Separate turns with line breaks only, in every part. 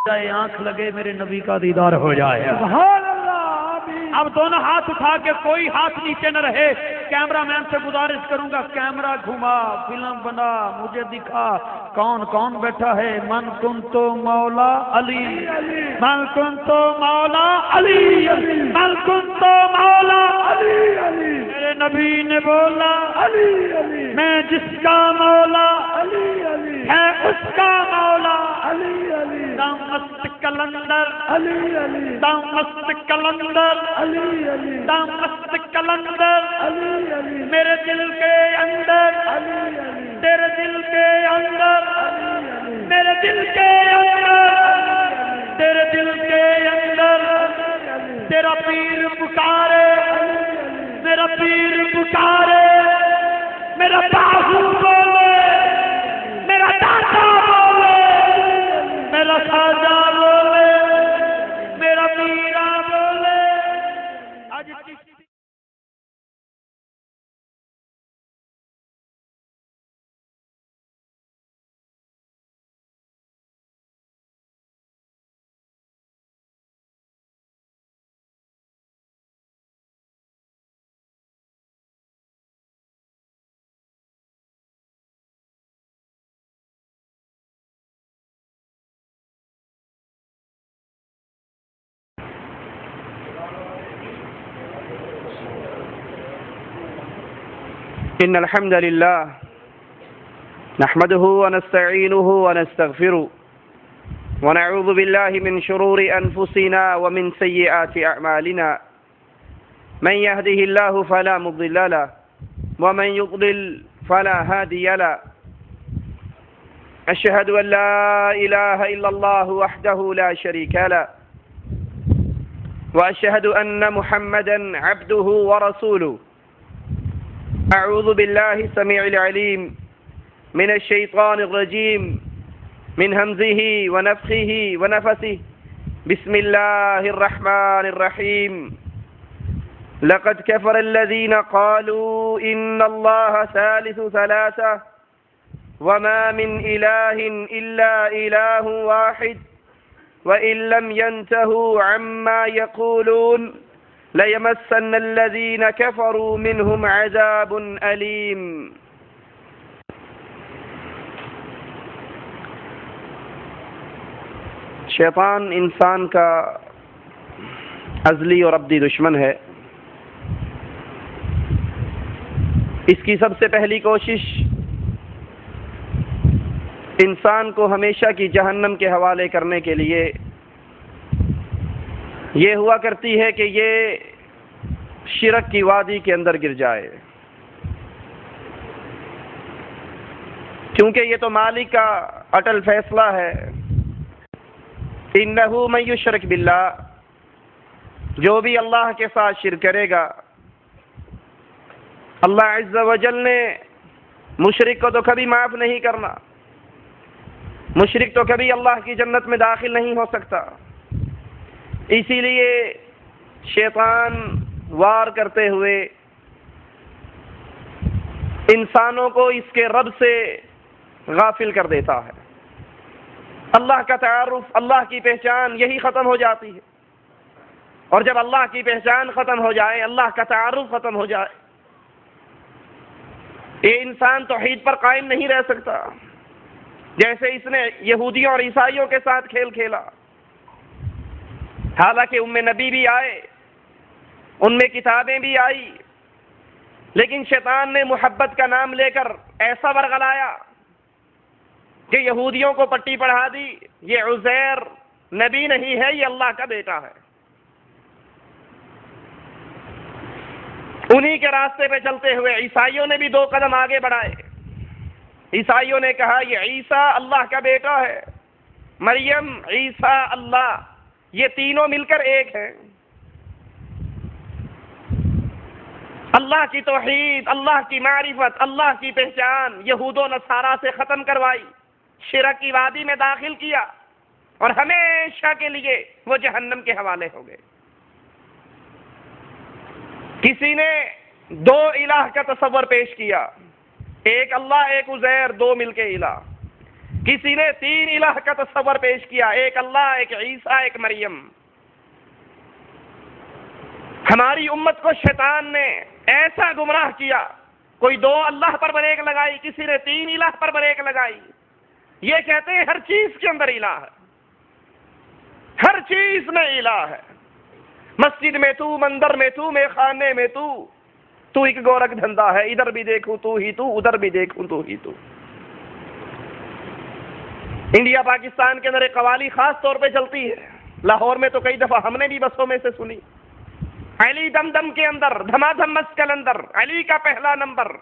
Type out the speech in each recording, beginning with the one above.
جائے، آنکھ لگے، میرے نبی کا دیدار ہو جائے۔
سبحان اللہ، آمین۔
اب دونوں ہاتھ اٹھا کے، کوئی ہاتھ نیچے نہ رہے۔ کیمرہ مین سے گزارش کروں گا، کیمرہ گھما، فلم بنا، مجھے دکھا کون کون بیٹھا ہے۔ من کنتو مولا علی، من کنتو مولا علی، من کنتو مولا
علی علی
میرے نبی نے بولا
علی علی
میں جس کا مولا
علی علی
ہے اس کا مولا۔
علی علی
دم مست کلندر،
علی علی
دم مست کلندر،
علی علی
دم مست کلندر،
علی علی
میرے دل کے اندر،
علی علی
تیرے دل کے اندر،
علی
میرے دل کے اندر، تیرے دل کے اندر، تیرا پیر پکارے، میرا پیر پکارے، میرا باہو بولے، میرا دادا بولے، میرا خواجہ بولے، میرا میرا بولے۔ آج کسی
إن الحمد لله نحمده ونستعينه ونستغفره ونعوذ بالله من شرور أنفسنا ومن سيئات أعمالنا من يهده الله فلا مضل له ومن يضلل فلا هادي له أشهد أن لا إله إلا الله وحده لا شريك له وأشهد أن محمدا عبده ورسوله أعوذ بالله السميع العليم من الشيطان الرجيم من همزه ونفخه ونفسه بسم الله الرحمن الرحيم لقد كفر الذين قالوا إن الله ثالث ثلاثة وما من إله إلا إله واحد وإن لم ينتهوا عما يقولون لَيَمَسَّنَّ الَّذِينَ كَفَرُوا مِنْهُمْ عَذَابٌ أَلِيمٌ۔ شیطان انسان کا ازلی اور ابدی دشمن ہے۔ اس کی سب سے پہلی کوشش انسان کو ہمیشہ کی جہنم کے حوالے کرنے کے لیے یہ ہوا کرتی ہے کہ یہ شرک کی وادی کے اندر گر جائے، کیونکہ یہ تو مالک کا اٹل فیصلہ ہے۔ انہ من یشرک باللہ، جو بھی اللہ کے ساتھ شرک کرے گا، اللہ عز و جل نے مشرک کو تو کبھی معاف نہیں کرنا، مشرک تو کبھی اللہ کی جنت میں داخل نہیں ہو سکتا۔ اسی لیے شیطان وار کرتے ہوئے انسانوں کو اس کے رب سے غافل کر دیتا ہے۔ اللہ کا تعارف، اللہ کی پہچان یہی ختم ہو جاتی ہے، اور جب اللہ کی پہچان ختم ہو جائے، اللہ کا تعارف ختم ہو جائے، یہ انسان توحید پر قائم نہیں رہ سکتا۔ جیسے اس نے یہودیوں اور عیسائیوں کے ساتھ کھیل کھیلا، حالانکہ ام نبی بھی آئے، ان میں کتابیں بھی آئی، لیکن شیطان نے محبت کا نام لے کر ایسا ورغلایا کہ یہودیوں کو پٹی پڑھا دی، یہ عزیر نبی نہیں ہے، یہ اللہ کا بیٹا ہے۔ انہی کے راستے پہ چلتے ہوئے عیسائیوں نے بھی 2 قدم آگے بڑھائے۔ عیسائیوں نے کہا یہ عیسیٰ اللہ کا بیٹا ہے، مریم، عیسیٰ، اللہ، یہ تینوں مل کر ایک ہیں۔ اللہ کی توحید، اللہ کی معرفت، اللہ کی پہچان یہود و نصارہ سے ختم کروائی، شرک کی وادی میں داخل کیا، اور ہمیشہ کے لیے وہ جہنم کے حوالے ہو گئے۔ کسی نے 2 الہ کا تصور پیش کیا، ایک اللہ، ایک عزیر، 2 مل کے الہ۔ کسی نے 3 الہ کا تصور پیش کیا، ایک اللہ، ایک عیسیٰ، ایک مریم۔ ہماری امت کو شیطان نے ایسا گمراہ کیا، کوئی 2 اللہ پر بریک لگائی، کسی نے 3 الہ پر بریک لگائی۔ یہ کہتے ہیں ہر چیز کے اندر الہ ہے، ہر چیز میں الہ ہے، مسجد میں تو، مندر میں تو، میں خانے میں تو ایک گورکھ دھندا ہے، ادھر بھی دیکھوں تو ہی تو، ادھر بھی دیکھوں تو ہی تو۔ انڈیا پاکستان کے اندر ایک قوالی خاص طور پہ چلتی ہے، لاہور میں تو کئی دفعہ ہم نے بھی بسوں میں سے سنی، علی دم دم کے اندر، دھما دھم مسکل اندر، علی کا پہلا نمبر،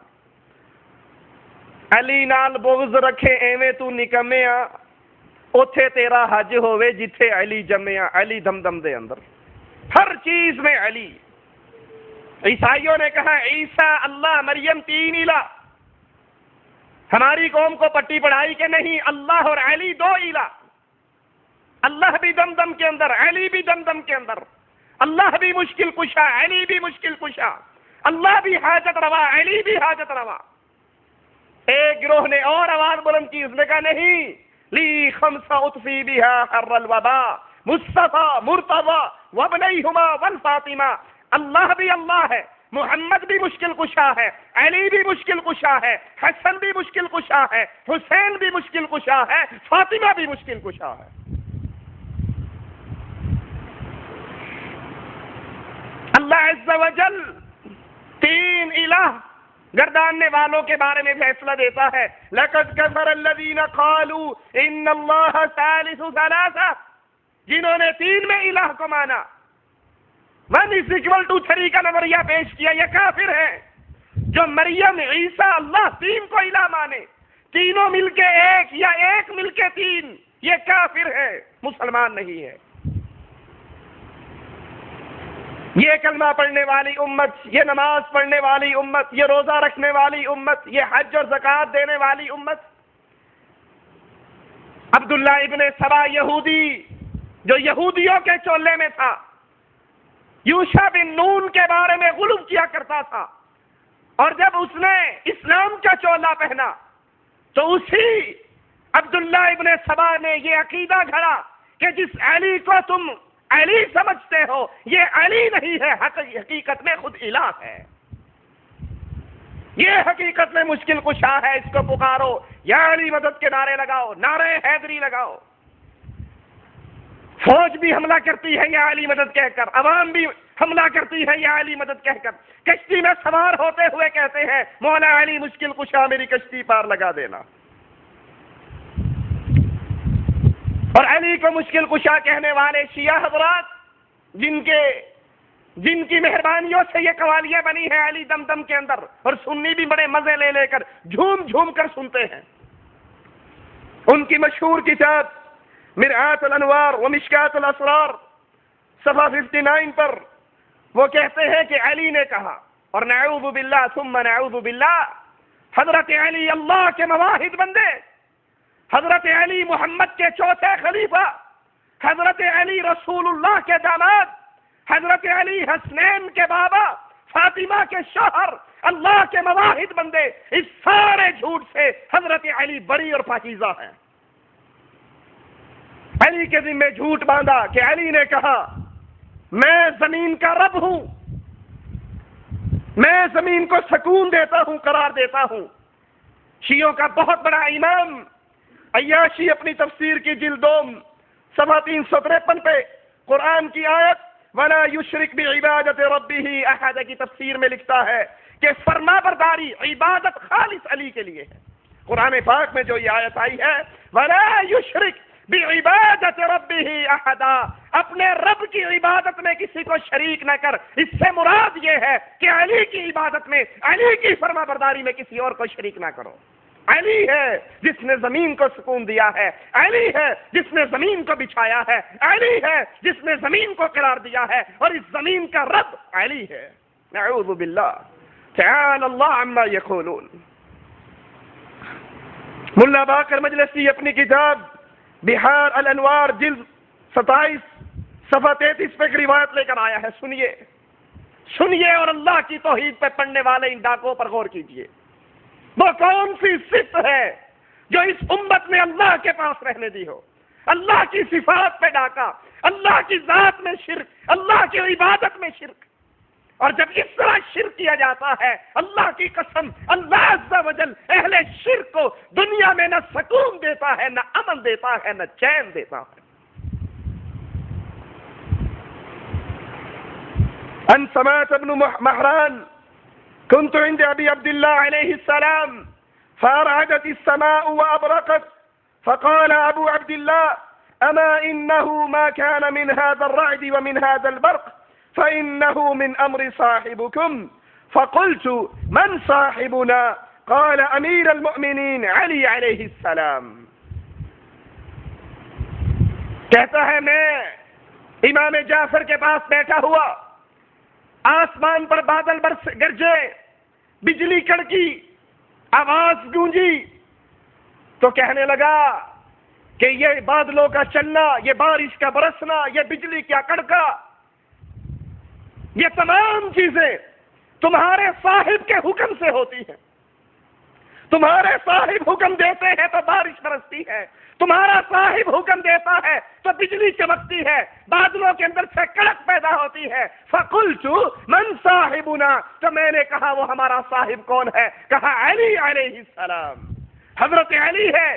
علی نال بغض رکھے ایویں تو نکمیا، اوتھے تیرا حج ہوئے جتھے علی جمیا، علی دم دم دے اندر، ہر چیز میں علی۔ عیسائیوں نے کہا عیسیٰ اللہ، مریم 3 الہ۔ ہماری قوم کو پٹی پڑھائی کہ نہیں، اللہ اور علی 2 الہ، اللہ بھی دم دم کے اندر، علی بھی دم دم کے اندر، اللہ بھی مشکل کشا، علی بھی مشکل کشا، اللہ بھی حاجت روا، علی بھی حاجت روا۔ ایک گروہ نے اور آواز بلند کی، اس نے کہا نہیں، لی خمسہ اطفی بہا حر الوبا، مصطفیٰ مرتضی وابنیہما والفاطمہ، اللہ بھی اللہ ہے، محمد بھی مشکل کشا ہے، علی بھی مشکل کشا ہے، حسن بھی مشکل کشا ہے، حسین بھی مشکل کشا ہے، فاطمہ بھی مشکل کشا ہے۔ اللہ عز و جل 3 الہ گرداننے والوں کے بارے میں فیصلہ دیتا ہے، لَقَدْ كَفَرَ الَّذِينَ قَالُوا إِنَّ اللَّهَ ثَالِثُ ثَلَاثَةٍ، جنہوں نے 3 میں الہ کو مانا، 1=3 کا نظریہ پیش کیا، یہ کافر ہے۔ جو مریم، عیسیٰ، اللہ 3 کو الہ مانے، تینوں مل کے 1 یا 1 مل کے 3، یہ کافر ہے، مسلمان نہیں ہے۔ یہ کلمہ پڑھنے والی امت، یہ نماز پڑھنے والی امت، یہ روزہ رکھنے والی امت، یہ حج اور زکوٰۃ دینے والی امت، عبداللہ ابن سبا یہودی جو یہودیوں کے چولے میں تھا، یوشع بن نون کے بارے میں غلو کیا کرتا تھا، اور جب اس نے اسلام کا چولا پہنا تو اسی عبداللہ ابن سبا نے یہ عقیدہ گھڑا کہ جس علی کو تم علی سمجھتے ہو، یہ علی نہیں ہے، حقیقت میں خود الہ ہے، یہ حقیقت میں مشکل کشا ہے، اس کو پکارو، یا علی مدد کے نعرے لگاؤ، نعرے حیدری لگاؤ۔ فوج بھی حملہ کرتی ہے یا علی مدد کہہ کر، عوام بھی حملہ کرتی ہے یا علی مدد کہہ کر، کشتی میں سوار ہوتے ہوئے کہتے ہیں مولا علی مشکل کشا، میری کشتی پار لگا دینا۔ اور علی کو مشکل کشا کہنے والے شیعہ حضرات، جن کی مہربانیوں سے یہ قوالیاں بنی ہیں علی دم دم کے اندر، اور سنی بھی بڑے مزے لے لے کر جھوم جھوم کر سنتے ہیں۔ ان کی مشہور کتاب مرآت الانوار و مشکات الاسرار صفحہ 59 پر وہ کہتے ہیں کہ علی نے کہا، اور نعوذ باللہ ثم نعوذ باللہ، حضرت علی اللہ کے مواحد بندے، حضرت علی محمد کے 4تھے خلیفہ، حضرت علی رسول اللہ کے داماد، حضرت علی حسنین کے بابا، فاطمہ کے شوہر، اللہ کے مواحد بندے، اس سارے جھوٹ سے حضرت علی بری اور پاکیزہ ہیں۔ علی کے ذمہ جھوٹ باندھا کہ علی نے کہا میں زمین کا رب ہوں، میں زمین کو سکون دیتا ہوں، قرار دیتا ہوں۔ شیعوں کا بہت بڑا امام عیاشی اپنی تفسیر کی جلد 2 صفحہ 353 پہ قرآن کی آیت وَلَا يُشْرِكْ بِعِبَادَةِ رَبِّهِ أَحَدًا کی تفسیر میں لکھتا ہے کہ فرما برداری، عبادت خالص علی کے لیے ہے۔ قرآن پاک میں جو یہ آیت آئی ہے وَلَا يُشْرِكْ بِعِبَادَةِ رَبِّهِ أَحَدًا، اپنے رب کی عبادت میں کسی کو شریک نہ کر، اس سے مراد یہ ہے کہ علی کی عبادت میں، علی کی فرما برداری میں کسی اور کو شریک نہ کرو۔ علی ہے جس نے زمین کو سکون دیا ہے، علی ہے جس نے زمین کو بچھایا ہے، علی ہے جس نے زمین کو قرار دیا ہے، اور اس زمین کا رب علی ہے۔ نعوذ باللہ، تعالی اللہ عما یقولون۔ ملا باقر مجلسی اپنی کتاب بہار الانوار جلد 27 صفحہ 33 پہ ایک روایت لے کر آیا ہے، سنیے اور اللہ کی توحید پہ پڑھنے والے ان ڈاکوں پر غور کیجیے۔ وہ کون سی صفت ہے، جو اس امت نے اللہ کے پاس رہنے دی ہو، اللہ کی صفات پہ ڈاکا، اللہ کی ذات میں شرک، اللہ کی عبادت میں شرک. اور جب اس طرح شرک کیا جاتا ہے، اللہ کی قسم، اللہ عز و جل اہل شرک کو دنیا میں نہ سکون دیتا ہے، نہ امن دیتا ہے، نہ چین دیتا ہے. ان سمعت ابن مهران كنت عند ابي عبد الله عليه السلام فارعدت السماء وابرقت فقال ابو عبد الله اما انه ما كان من هذا الرعد ومن هذا البرق فانه من امر صاحبكم. فقلت من صاحبنا؟ قال امير المؤمنين علي عليه السلام. کہتا ہے میں امام جعفر کے پاس بیٹھا ہوا، آسمان پر بادل برس گرجے، بجلی کڑکی، آواز گونجی، تو کہنے لگا کہ یہ بادلوں کا چلنا، یہ بارش کا برسنا، یہ بجلی کا کڑکا، یہ تمام چیزیں تمہارے صاحب کے حکم سے ہوتی ہیں. تمہارے صاحب حکم دیتے ہیں تو بارش برستی ہے، تمہارا صاحب حکم دیتا ہے تو بجلی چمکتی ہے، بادلوں کے اندر سے کڑک پیدا ہوتی ہے. فقلت من صاحبنا، تو میں نے کہا وہ ہمارا صاحب کون ہے؟ کہا علی علیہ السلام. حضرت علی ہے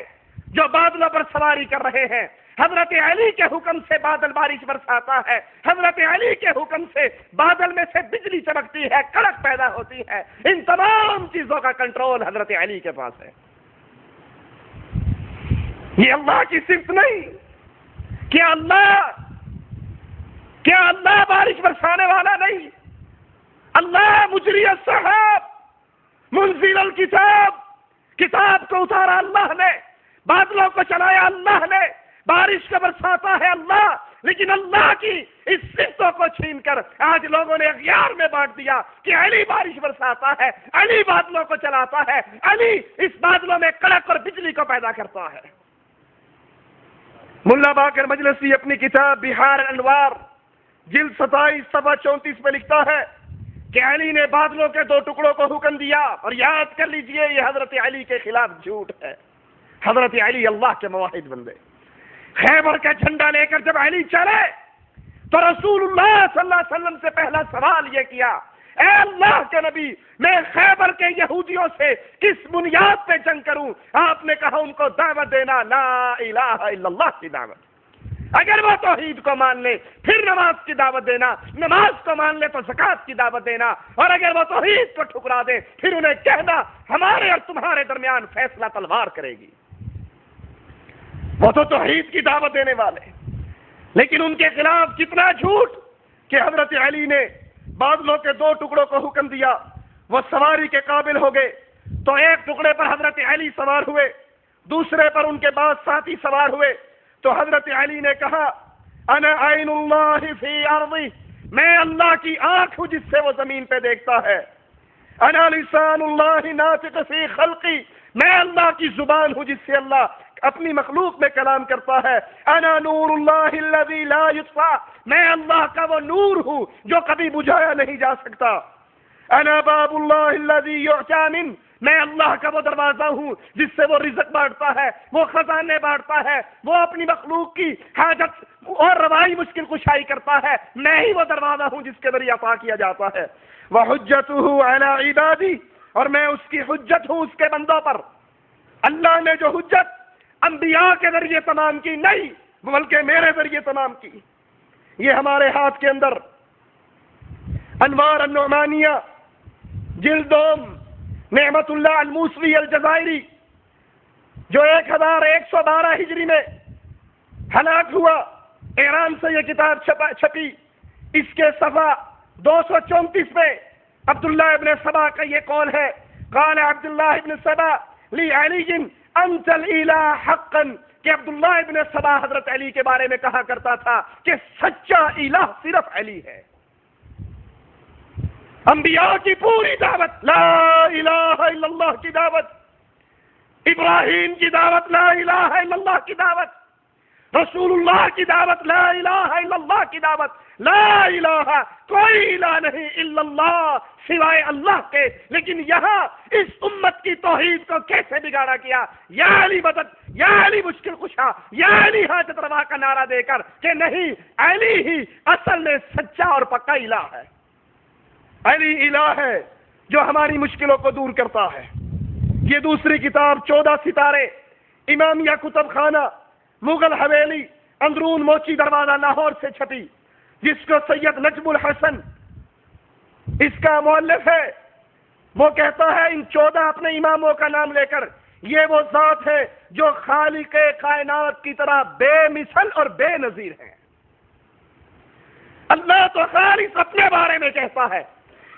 جو بادلوں پر سواری کر رہے ہیں، حضرت علی کے حکم سے بادل بارش برساتا ہے، حضرت علی کے حکم سے بادل میں سے بجلی چمکتی ہے، کڑک پیدا ہوتی ہے. ان تمام چیزوں کا کنٹرول حضرت علی کے پاس ہے. یہ اللہ کی صفت نہیں. کیا اللہ بارش برسانے والا نہیں؟ اللہ مجری السحاب، منزل الکتاب، کتاب کو اتارا اللہ نے، بادلوں کو چلایا اللہ نے، بارش کا برساتا ہے اللہ. لیکن اللہ کی اس صفتوں کو چھین کر آج لوگوں نے اغیار میں بانٹ دیا کہ علی بارش برساتا ہے، علی بادلوں کو چلاتا ہے، علی اس بادلوں میں کڑک اور بجلی کو پیدا کرتا ہے. ملا باقر مجلسی اپنی کتاب بہار الانوار جلد 27 صفحہ 34 میں لکھتا ہے کہ علی نے بادلوں کے 2 ٹکڑوں کو حکم دیا. اور یاد کر لیجئے یہ حضرت علی کے خلاف جھوٹ ہے. حضرت علی اللہ کے مواحد بندے. خیبر کا جھنڈا لے کر جب علی چلے تو رسول اللہ صلی اللہ علیہ وسلم سے پہلا سوال یہ کیا، اے اللہ کے نبی، میں خیبر کے یہودیوں سے کس بنیاد پہ جنگ کروں؟ آپ نے کہا ان کو دعوت دینا لا الہ الا اللہ کی دعوت. اگر وہ توحید کو مان لے پھر نماز کی دعوت دینا، نماز کو مان لے تو زکات کی دعوت دینا، اور اگر وہ توحید کو ٹھکرا دے پھر انہیں کہنا ہمارے اور تمہارے درمیان فیصلہ تلوار کرے گی. وہ تو توحید کی دعوت دینے والے، لیکن ان کے خلاف کتنا جھوٹ کہ حضرت علی نے بادلوں کے 2 ٹکڑوں کو حکم دیا، وہ سواری کے قابل ہو گئے تو ایک ٹکڑے پر حضرت علی سوار ہوئے، دوسرے پر ان کے بعد ساتھی سوار ہوئے. تو حضرت علی نے کہا انا عین اللہ فی ارضی، میں اللہ کی آنکھ ہوں جس سے وہ زمین پہ دیکھتا ہے. انا لسان اللہ ناطق فی خلقی، میں اللہ کی زبان ہوں جس سے اللہ اپنی مخلوق میں کلام کرتا ہے. انا نور اللہ الذی لا یطفأ، میں اللہ کا وہ نور ہوں جو کبھی بجھایا نہیں جا سکتا. انا باب اللہ الذی یعطی من، میں اللہ کا وہ دروازہ ہوں جس سے وہ رزق بانٹتا ہے، وہ خزانے بانٹتا ہے، وہ اپنی مخلوق کی حاجت اور روائی مشکل کشائی کرتا ہے. میں ہی وہ دروازہ ہوں جس کے ذریعے عطا کیا جاتا ہے. وحجتہ علی عبادی، اور میں اس کی حجت ہوں اس کے بندوں پر. اللہ نے جو حجت انبیاء کے ذریعے تمام کی نہیں بلکہ میرے ذریعے تمام کی. یہ ہمارے ہاتھ کے اندر انوار النعمانیہ جلد 2 نعمت اللہ الموسوی الجزائری جو 1112 ہجری میں ہلاک ہوا، ایران سے یہ کتاب چھپی. اس کے صفحہ 234 میں عبداللہ ابن سبا کا یہ قول ہے، قال عبداللہ ابن سبا لی علی انت الالہ حقا، کہ عبداللہ ابن سبا حضرت علی کے بارے میں کہا کرتا تھا کہ سچا الہ صرف علی ہے. انبیاء کی پوری دعوت لا الہ الا اللہ کی دعوت، ابراہیم کی دعوت لا الہ الا اللہ کی دعوت، رسول اللہ کی دعوت لا الہ الا اللہ کی دعوت، لا الہ، کوئی الہ نہیں الا اللہ، سوائے اللہ کے۔ لیکن یہاں اس امت کی توحید کو کیسے بگاڑا کیا؟ یا علی مدد، یا علی مشکل کشا، یا علی حاجت روا کا نعرہ دے کر کہ نہیں، علی ہی اصل میں سچا اور پکا الہ ہے۔ علی الہ ہے جو ہماری مشکلوں کو دور کرتا ہے۔ یہ دوسری کتاب 14 ستارے، امامیہ کتب خانہ، مغل حویلی، اندرون موچی دروازہ، لاہور سے چھپی، جس کو سید نجم الحسن اس کا مؤلف ہے۔ وہ کہتا ہے ان 14 اپنے اماموں کا نام لے کر، یہ وہ ذات ہے جو خالق کائنات کی طرح بے مثل اور بے نظیر ہے۔ اللہ تو خالص اپنے بارے میں کہتا ہے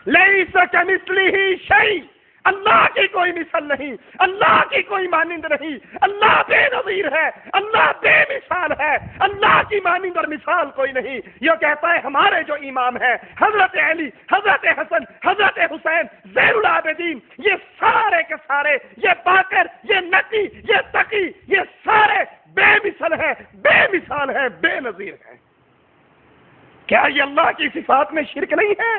لیس کمثلہ شیء، اللہ کی کوئی مثل نہیں، اللہ کی کوئی مانند نہیں، اللہ بے نظیر ہے، اللہ بے مثال ہے، اللہ کی مانند اور مثال کوئی نہیں۔ یہ کہتا ہے ہمارے جو امام ہیں، حضرت علی، حضرت حسن، حضرت حسین، زین العابدین، یہ سارے کے سارے، یہ باقر، یہ نقی، یہ تقی، یہ سارے بے مثل ہیں، بے مثال ہیں، بے نظیر ہیں۔ کیا یہ اللہ کی صفات میں شرک نہیں ہے؟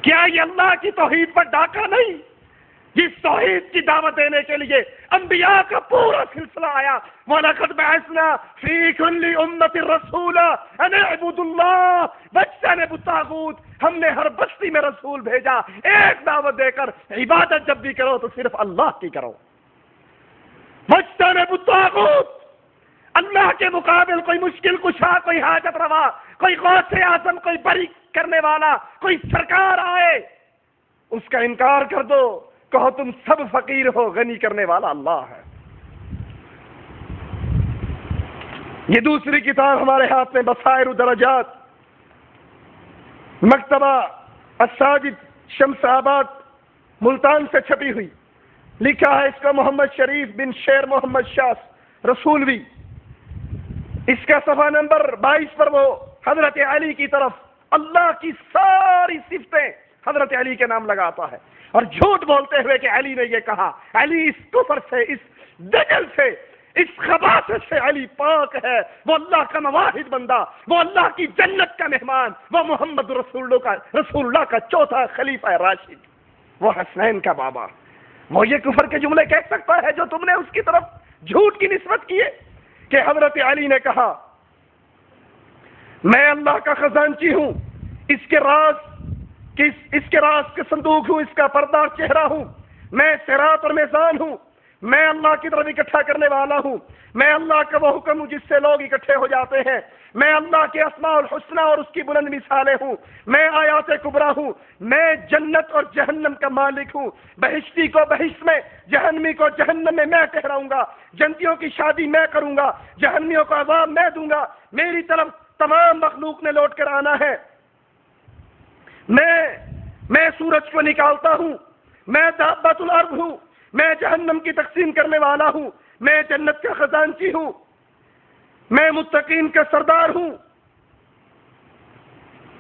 کیا یہ اللہ کی توحید پر ڈاکہ نہیں؟ جس توحید کی دعوت دینے کے لیے انبیاء کا پورا سلسلہ آیا، وَلَقَدْ بَعَثْنَا فِي كُلِّ أُمَّةٍ رَسُولًا أَنِ اعْبُدُوا اللَّهَ وَاجْتَنِبُوا الطَّاغُوتَ، ہم نے ہر بستی میں رسول بھیجا ایک دعوت دے کر، عبادت جب بھی کرو تو صرف اللہ کی کرو۔ وَاجْتَنِبُوا الطَّاغُوتَ، اللہ کے مقابل کوئی مشکل کشا، کوئی حاجت روا، کوئی غوث اعظم، کوئی بری کرنے والا، کوئی سرکار آئے، اس کا انکار کر دو، کہو تم سب فقیر ہو، غنی کرنے والا اللہ ہے۔ یہ دوسری کتاب ہمارے ہاتھ میں بصائر الدرجات، مکتبہ الساجد شمس آباد ملتان سے چھپی ہوئی، لکھا ہے اس کا محمد شریف بن شیر محمد شاہ رسولوی۔ اس کا صفحہ نمبر 22 پر وہ حضرت علی کی طرف اللہ کی ساری صفتیں حضرت علی کے نام لگاتا ہے، اور جھوٹ بولتے ہوئے کہ علی نے یہ کہا۔ علی اس کفر سے، اس دجل سے، اس خباثت سے علی پاک ہے، وہ اللہ کا مواحد بندہ، وہ اللہ کی جنت کا مہمان، وہ محمد رسول اللہ کا چوتھا خلیفہ راشد، وہ حسنین کا بابا۔ وہ یہ کفر کے جملے کہہ سکتا ہے جو تم نے اس کی طرف جھوٹ کی نسبت کیے کہ حضرت علی نے کہا میں اللہ کا خزانچی ہوں، اس کے راز کے صندوق ہوں، اس کا پردہ اور چہرہ ہوں، میں صراط اور میزان ہوں، میں اللہ کی طرف اکٹھا کرنے والا ہوں، میں اللہ کا وہ حکم ہوں جس سے لوگ اکٹھے ہو جاتے ہیں، میں اللہ کے اسماء الحسنہ اور اس کی بلند مثالیں ہوں، میں آیات کبریٰ ہوں، میں جنت اور جہنم کا مالک ہوں، بہشتی کو بہشت میں، جہنمی کو جہنم میں میں ٹھہراؤں گا، جنتیوں کی شادی میں کروں گا، جہنمیوں کو عذاب میں دوں گا، میری طرف تمام مخلوق نے لوٹ کر آنا ہے، میں سورج کو نکالتا ہوں، میں دابۃ الارض ہوں، میں جہنم کی تقسیم کرنے والا ہوں، میں جنت کا خزانچی ہوں، میں متقین کا سردار ہوں،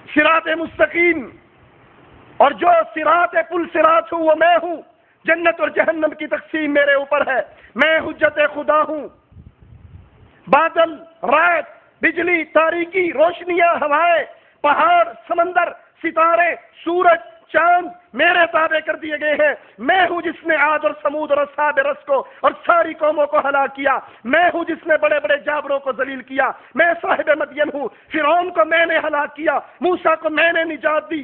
صراط مستقیم اور جو صراط پل صراط ہوں وہ میں ہوں، جنت اور جہنم کی تقسیم میرے اوپر ہے، میں حجت خدا ہوں، بادل، رات، بجلی، تاریکی، روشنیاں، ہوائیں، پہاڑ، سمندر، ستارے، سورج، چاند میرے تابع کر دیے گئے ہیں، میں ہوں جس نے عاد اور سمود اور اصحاب رس کو اور ساری قوموں کو ہلاک کیا، میں ہوں جس نے بڑے بڑے جابروں کو ذلیل کیا، میں صاحب مدین ہوں، فرعون کو میں نے ہلاک کیا، موسیٰ کو میں نے نجات دی۔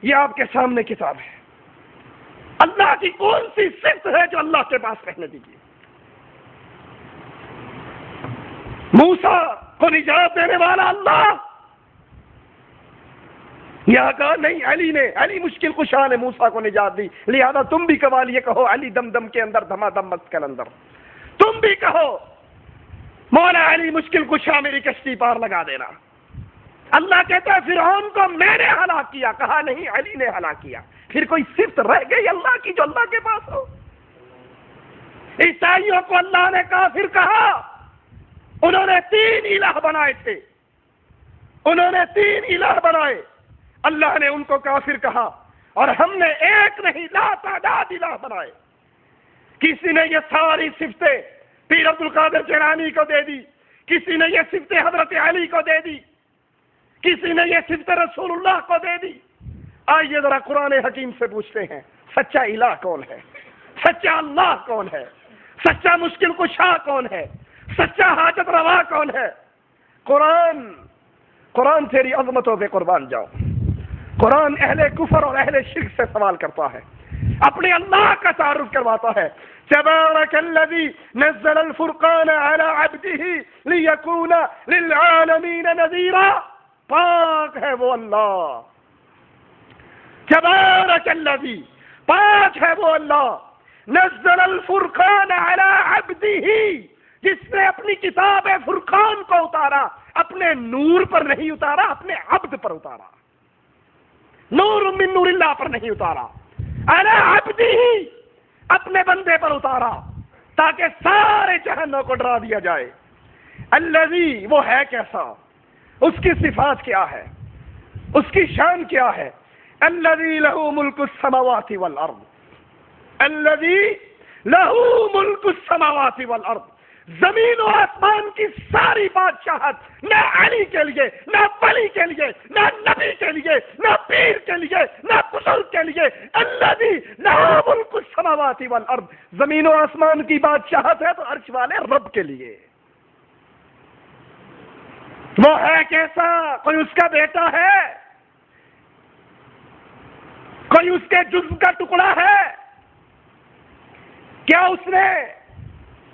یہ آپ کے سامنے کتاب ہے۔ اللہ کی کون سی صفت ہے جو اللہ کے پاس رہنے دیجیے؟ موسیٰ کو نجات دینے والا اللہ، یہاں کہا نہیں علی مشکل کشا نے موسیٰ کو نجات دی، لہذا تم بھی قوال یہ کہو علی دم دم کے اندر دھما دم مسکن اندر، تم بھی کہو مولا علی مشکل کشا میری کشتی پار لگا دینا۔ اللہ کہتا ہے فرعون کو میں نے ہلاک کیا، کہا نہیں علی نے ہلاک کیا۔ پھر کوئی صفت رہ گئی اللہ کی جو اللہ کے پاس ہو؟ عیسائیوں کو اللہ نے کافر کہا، انہوں نے 3 الہ بنائے تھے، انہوں نے 3 الہ بنائے، اللہ نے ان کو کافر کہا، اور ہم نے ایک نہیں لا تعداد الہ بنائے۔ کسی نے یہ ساری صفتیں پیر عبد القادر جیلانی کو دے دی، کسی نے یہ صفتیں حضرت علی کو دے دی، کسی نے یہ صفت رسول اللہ کو دے دی. آئیے ذرا قرآن حکیم سے پوچھتے ہیں سچا الہ کون ہے؟ سچا اللہ کون ہے؟ سچا مشکل کشا کون ہے؟ سچا حاجت روا کون ہے؟ قرآن تیری عظمتوں پہ قربان جاؤ. قرآن اہل کفر اور اہل شرک سے سوال کرتا ہے، اپنے اللہ کا تعارف کرواتا ہے. تبارک الذی نزل الفرقان علی عبدہ لیکون للعالمین نذیرا. پاک ہے وہ اللہ. تبارک الذی، پاک ہے وہ اللہ، نزل الفرقان علی عبدہ، جس نے اپنی کتاب فرقان کو اتارا. اپنے نور پر نہیں اتارا، اپنے عبد پر اتارا. نور من نور اللہ پر نہیں اتارا، علی عبدہ، اپنے بندے پر اتارا تاکہ سارے جہانوں کو ڈرا دیا جائے. الذی، وہ ہے کیسا، اس کی صفات کیا ہے، اس کی شان کیا ہے. الذی لہ ملک السماوات والارض، الذی لہ ملک السماوات والارض. زمین و آسمان کی ساری بادشاہت نہ علی کے لیے، نہ ولی کے لیے، نہ نبی کے لیے، نہ پیر کے لیے، نہ بزرگ کے لیے. الذی لہ ملک السماوات والارض. زمین و آسمان کی بادشاہت ہے تو عرش والے رب کے لیے. وہ ہے کیسا؟ کوئی اس کا بیٹا ہے؟ کوئی اس کے جسم کا ٹکڑا ہے؟ کیا اس نے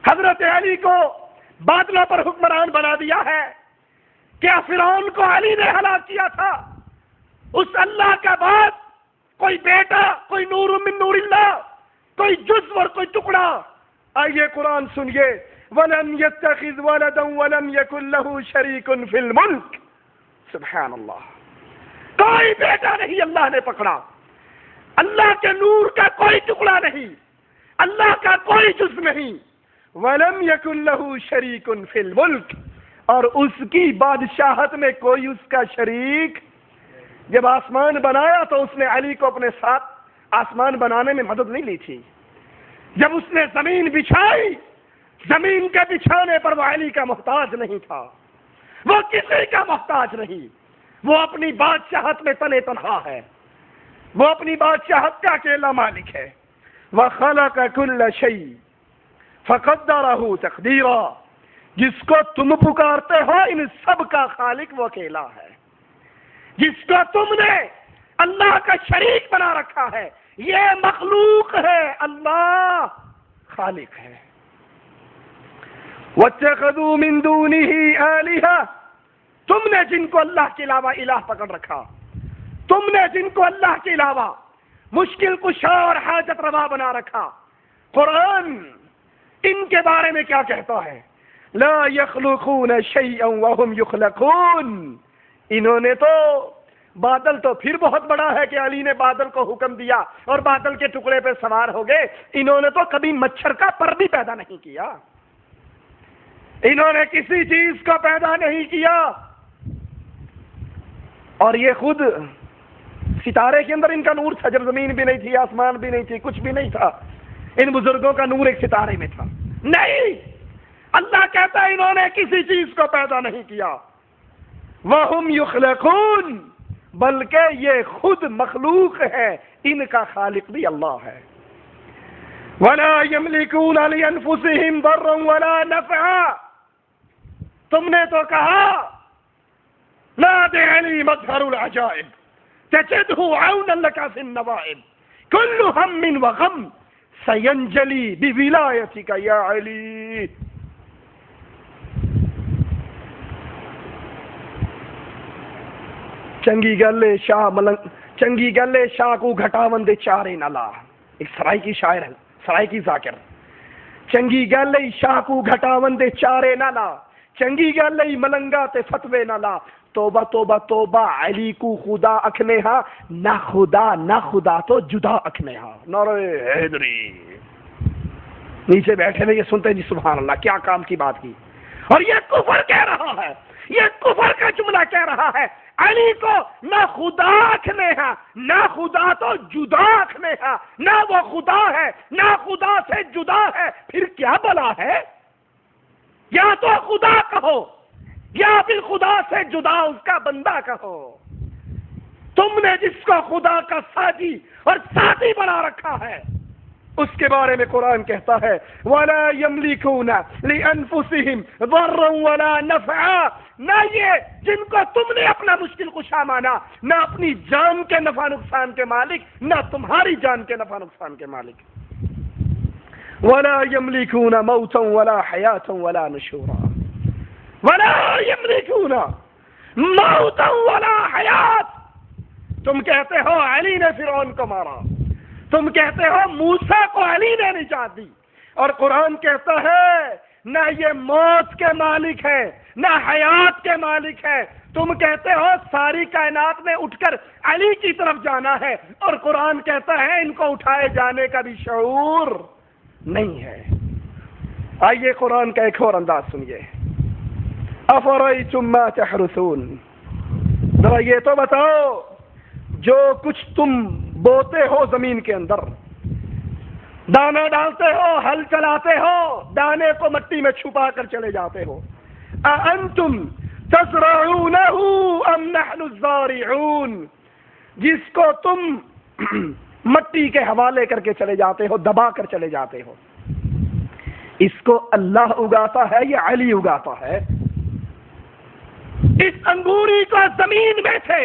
حضرت علی کو بادلوں پر حکمران بنا دیا ہے؟ کیا فرعون کو علی نے ہلاک کیا تھا؟ اس اللہ کا بعد کوئی بیٹا، کوئی نور من نور اللہ، کوئی جزو اور کوئی ٹکڑا. آئیے قرآن سنیے. وَلَمْ يَتَّخِذْ وَلَدًا وَلَمْ يَكُنْ لَهُ شَرِيكٌ فِي الْمُلْكِ. سبحان اللہ. کوئی بیٹا نہیں اللہ نے پکڑا. اللہ کے نور کا کوئی ٹکڑا نہیں، اللہ کا کوئی جزو نہیں. وَلَمْ يَكُنْ لَهُ شَرِيكٌ فِي الْمُلْكِ، اور اس کی بادشاہت میں کوئی اس کا شریک. جب آسمان بنایا تو اس نے علی کو اپنے ساتھ آسمان بنانے میں مدد نہیں لی تھی. جب اس نے زمین بچھائی، زمین کے بچھانے پر وہ علی کا محتاج نہیں تھا، وہ کسی کا محتاج نہیں. وہ اپنی بادشاہت میں تنے تنہا ہے، وہ اپنی بادشاہت کا اکیلا مالک ہے. وَخَلَقَ كُلَّ شَيْءٍ فَقَدَّرَهُ تَقْدِيرًا. جس کو تم پکارتے ہو ان سب کا خالق وہ اکیلا ہے. جس کو تم نے اللہ کا شریک بنا رکھا ہے یہ مخلوق ہے، اللہ خالق ہے. وَاتَّخَذُوا مِن دُونِهِ آلِهَةً، تم نے جن کو اللہ کے علاوہ الہ پکڑ رکھا، تم نے جن کو اللہ کے علاوہ مشکل کشا اور حاجت روا بنا رکھا. قرآن ان کے بارے میں کیا کہتا ہے؟ لا يخلقون شيئا وهم يخلقون. انہوں نے تو بادل تو پھر بہت بڑا ہے کہ علی نے بادل کو حکم دیا اور بادل کے ٹکڑے پہ سوار ہو گئے. انہوں نے تو کبھی مچھر کا پر بھی پیدا نہیں کیا، انہوں نے کسی چیز کو پیدا نہیں کیا. اور یہ خود ستارے کے اندر ان کا نور تھا جب زمین بھی نہیں تھی، آسمان بھی نہیں تھی، کچھ بھی نہیں تھا. ان بزرگوں کا نور ایک ستارے میں تھا. نہیں، اللہ کہتا ہے انہوں نے کسی چیز کو پیدا نہیں کیا. وَهُمْ يُخْلَقُونَ، بلکہ یہ خود مخلوق ہے، ان کا خالق بھی اللہ ہے. وَلَا يَمْلِكُونَ لِأَنفُسِهِمْ ضَرًّا وَلَا نَفْعًا. تم نے تو کہا نادِ علی مظہر العجائب تجدہ عونا لك في النوائب كل هم وغم سينجلي بولایتك یا علی. چنگی گلے شاہ ملنگ، چنگی گلے شاہ کو گھٹاون دے چارے نلا. ایک سرائی کی شاعر ہے، سرائی کی ذاکر. چنگی گلے شاہ کو گھٹاون دے چارے نلا، چنگی گلے ملنگا تے فتوے نلا. توبہ توبہ توبہ علی کو خدا اکھنے ہاں، نہ خدا تو جدا اکھنے ہاں. نعرہ حیدری. نیچے بیٹھے ہوئے یہ سنتے جی سبحان اللہ، کیا کام کی بات کی. اور یہ کفر کہہ رہا ہے، یہ کفر کا جملہ کہہ رہا ہے. علی کو نہ خدا اکھنے ہاں، نہ خدا تو جدا اکھنے ہاں. نہ وہ خدا ہے، نہ خدا سے جدا ہے، پھر کیا بلا ہے؟ یا تو خدا کہو یا پھر خدا سے جدا اس کا بندہ کہو. تم نے جس کو خدا کا ساتھی اور ساتھی بنا رکھا ہے اس کے بارے میں قرآن کہتا ہے وَلَا يَمْلِكُونَ لِأَنفُسِهِمْ ضَرًّا وَلَا نَفْعًا. نہ یہ جن کو تم نے اپنا مشکل کشا مانا، نہ اپنی جان کے نفع نقصان کے مالک، نہ تمہاری جان کے نفع نقصان کے مالک. وَلَا يَمْلِكُونَ مَوْتًا وَلَا حَيَاةً وَلَا نُشُورًا. وَلَا يَمْلِكُونَ مَوْتًا وَلَا حَيَاةً. تم کہتے ہو علی نے فرعون کو مارا، تم کہتے ہو موسیٰ کو علی نے نجات دی، اور قرآن کہتا ہے نہ یہ موت کے مالک ہے نہ حیات کے مالک ہے. تم کہتے ہو ساری کائنات میں اٹھ کر علی کی طرف جانا ہے، اور قرآن کہتا ہے ان کو اٹھائے جانے کا بھی شعور نہیں ہے. آئیے قرآن کا ایک اور انداز سنیے. افرأیتم ما تحرثون. ذرا یہ تو بتاؤ جو کچھ تم بوتے ہو زمین کے اندر، دانا ڈالتے ہو، ہل چلاتے ہو، دانے کو مٹی میں چھپا کر چلے جاتے ہو. اَأَنْتُمْ تَزْرَعُونَهُ أَمْ نَحْنُ الزَّارِعُونَ. جس کو تم مٹی کے حوالے کر کے چلے جاتے ہو، دبا کر چلے جاتے ہو، اس کو اللہ اگاتا ہے یا علی اگاتا ہے؟ اس انگوری کو زمین میں سے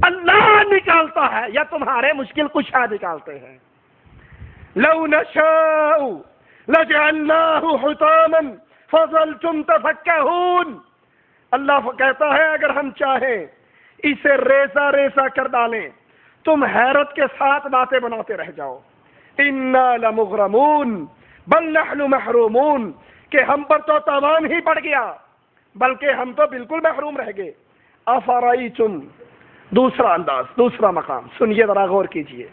اللہ نکالتا ہے یا تمہارے مشکل کشا نکالتے ہیں؟ لو نشاء لجعلناه حطاما فظلتم تفكهون. اللہ کہتا ہے اگر ہم چاہیں اسے ریزہ ریزہ کر ڈالیں، تم حیرت کے ساتھ باتیں بناتے رہ جاؤ. انا لمغرمون بل نحن محرومون. کہ ہم پر تو تاوان ہی پڑ گیا بلکہ ہم تو بالکل محروم رہ گئے. افرأیتم، دوسرا انداز، دوسرا مقام سنیے، ذرا غور کیجیے.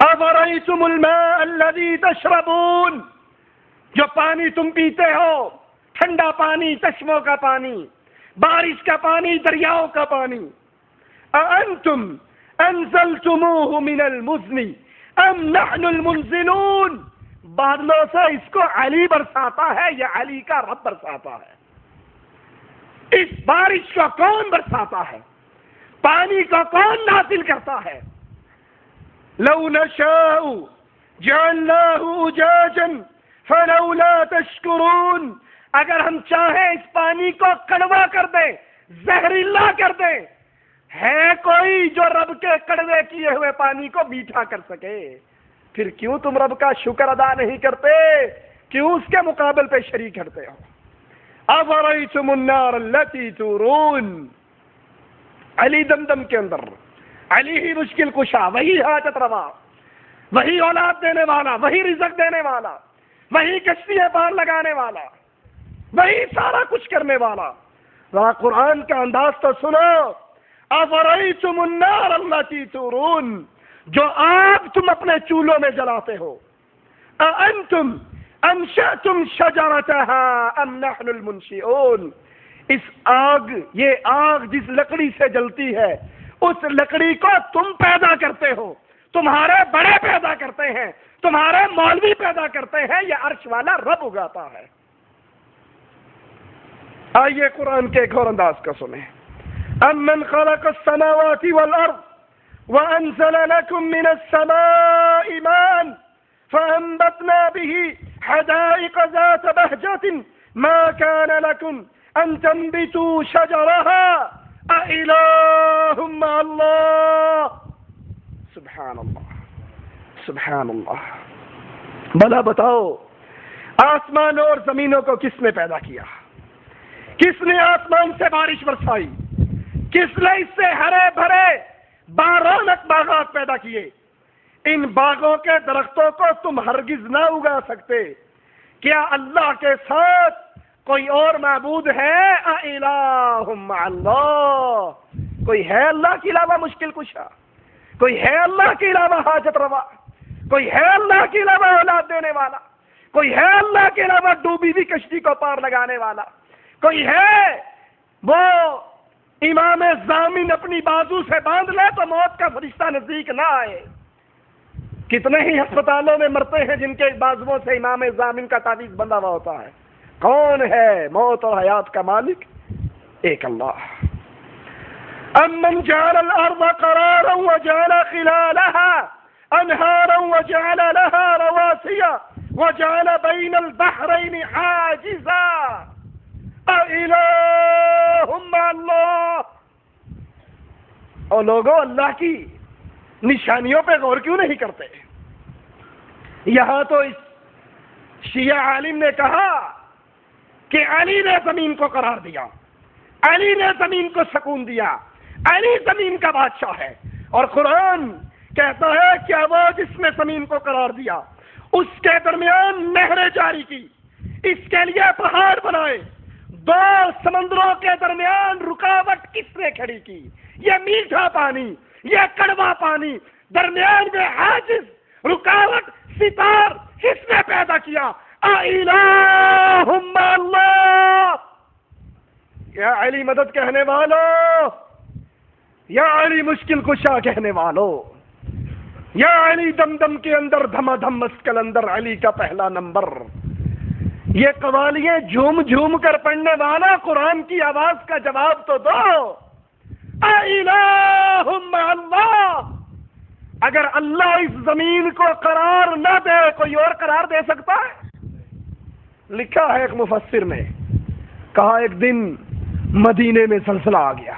افرأیتم الماء الذی تشربون. جو پانی تم پیتے ہو، ٹھنڈا پانی، چشموں کا پانی، بارش کا پانی، دریاؤں کا پانی. اانتم انزلتموه من المزن ام نحن المنزلون. بادلوں سے اس کو علی برساتا ہے یا علی کا رب برساتا ہے؟ اس بارش کو کون برساتا ہے؟ پانی کو کون نازل کرتا ہے؟ لو نشاء جعلناه اجاجا فلولا تشکرون. اگر ہم چاہیں اس پانی کو کڑوا کر دیں، زہریلا کر دیں، ہے کوئی جو رب کے کڑوے کیے ہوئے پانی کو میٹھا کر سکے؟ پھر کیوں تم رب کا شکر ادا نہیں کرتے؟ کیوں اس کے مقابل پہ شریک کرتے ہو؟ افرأیتم النار التي تورون. علی دمدم کے اندر علی ہی مشکل کشا، وہی حاجت روا، وہی اولاد دینے والا، وہی رزق دینے والا، وہی کشتیاں پار لگانے والا، وہی سارا کچھ کرنے والا. ذرا قرآن کا انداز تو سنو. افرأیتم النار التي تورون. جو آگ تم اپنے چولہوں میں جلاتے ہو، اانتم انشأتم شجرتها ام نحن المنشئون. اس آگ، یہ آگ جس لکڑی سے جلتی ہے، اس لکڑی کو تم پیدا کرتے ہو، تمہارے بڑے پیدا کرتے ہیں، تمہارے مولوی پیدا کرتے ہیں، یا عرش والا رب اگاتا ہے؟ آئیے قرآن کے ایک اور انداز کا سنیں. امن خلق السماوات والارض وانزل لكم من السماء ماء فانبتنا به حدائق ذات بهجة ما كان لكم ان تنبتوا شجرها أإله مع الله. سبحان اللہ، سبحان اللہ. بھلا بتاؤ آسمان اور زمینوں کو کس نے پیدا کیا؟ کس نے آسمان سے بارش برسائی؟ کس نے اس سے ہرے بھرے بارونق باغات پیدا کیے؟ ان باغوں کے درختوں کو تم ہرگز نہ اگا سکتے. کیا اللہ کے ساتھ کوئی اور معبود ہے؟ اِلَٰهٌ مَّعَ اللَّهِ. کوئی ہے اللہ کے علاوہ مشکل کشا؟ کوئی ہے اللہ کے علاوہ حاجت روا؟ کوئی ہے اللہ کے علاوہ اولاد دینے والا؟ کوئی ہے اللہ کے علاوہ ڈوبی ہوئی کشتی کو پار لگانے والا؟ کوئی ہے وہ امام ضامن اپنی بازو سے باندھ لے تو موت کا فرشتہ نزدیک نہ آئے؟ کتنے ہی ہسپتالوں میں مرتے ہیں جن کے بازوؤں سے امام ضامن کا تعویذ بندھا ہوا ہوتا ہے. کون ہے موت اور حیات کا مالک؟ ایک اللہ. امن جعل الارض قرارا وجعل خلالها انهارا وجعل لها رواسي وجعل بين البحرين حاجزا اإله مع الله. اور لوگوں اللہ کی نشانیوں پہ غور کیوں نہیں کرتے؟ یہاں تو اس شیعہ عالم نے کہا کہ علی نے زمین کو قرار دیا، علی نے زمین کو سکون دیا، علی زمین کا بادشاہ ہے. اور قرآن کہتا ہے کہ وہ جس نے زمین کو قرار دیا اس کے درمیان نہریں جاری کی، اس کے لیے پہاڑ بنائے، دو سمندروں کے درمیان رکاوٹ کس نے کھڑی کی؟ یہ میٹھا پانی، یہ کڑوا پانی، درمیان میں حاجز رکاوٹ ستار کس نے پیدا کیا؟ اِلَٰهٌ مَّعَ اللَّهِ. یا علی مدد کہنے والو، یا علی مشکل کشا کہنے والو، یا علی دم دم کے اندر دھما دھم مسکل اندر علی کا پہلا نمبر. یہ قوالیاں جھوم جھوم کر پڑھنے والا قرآن کی آواز کا جواب تو دو. اِلَٰهٌ مَّعَ اللَّهِ. اگر اللہ اس زمین کو قرار نہ دے کوئی اور قرار دے سکتا ہے؟ لکھا ہے ایک مفسر نے، کہا ایک دن مدینے میں زلزلہ آ گیا.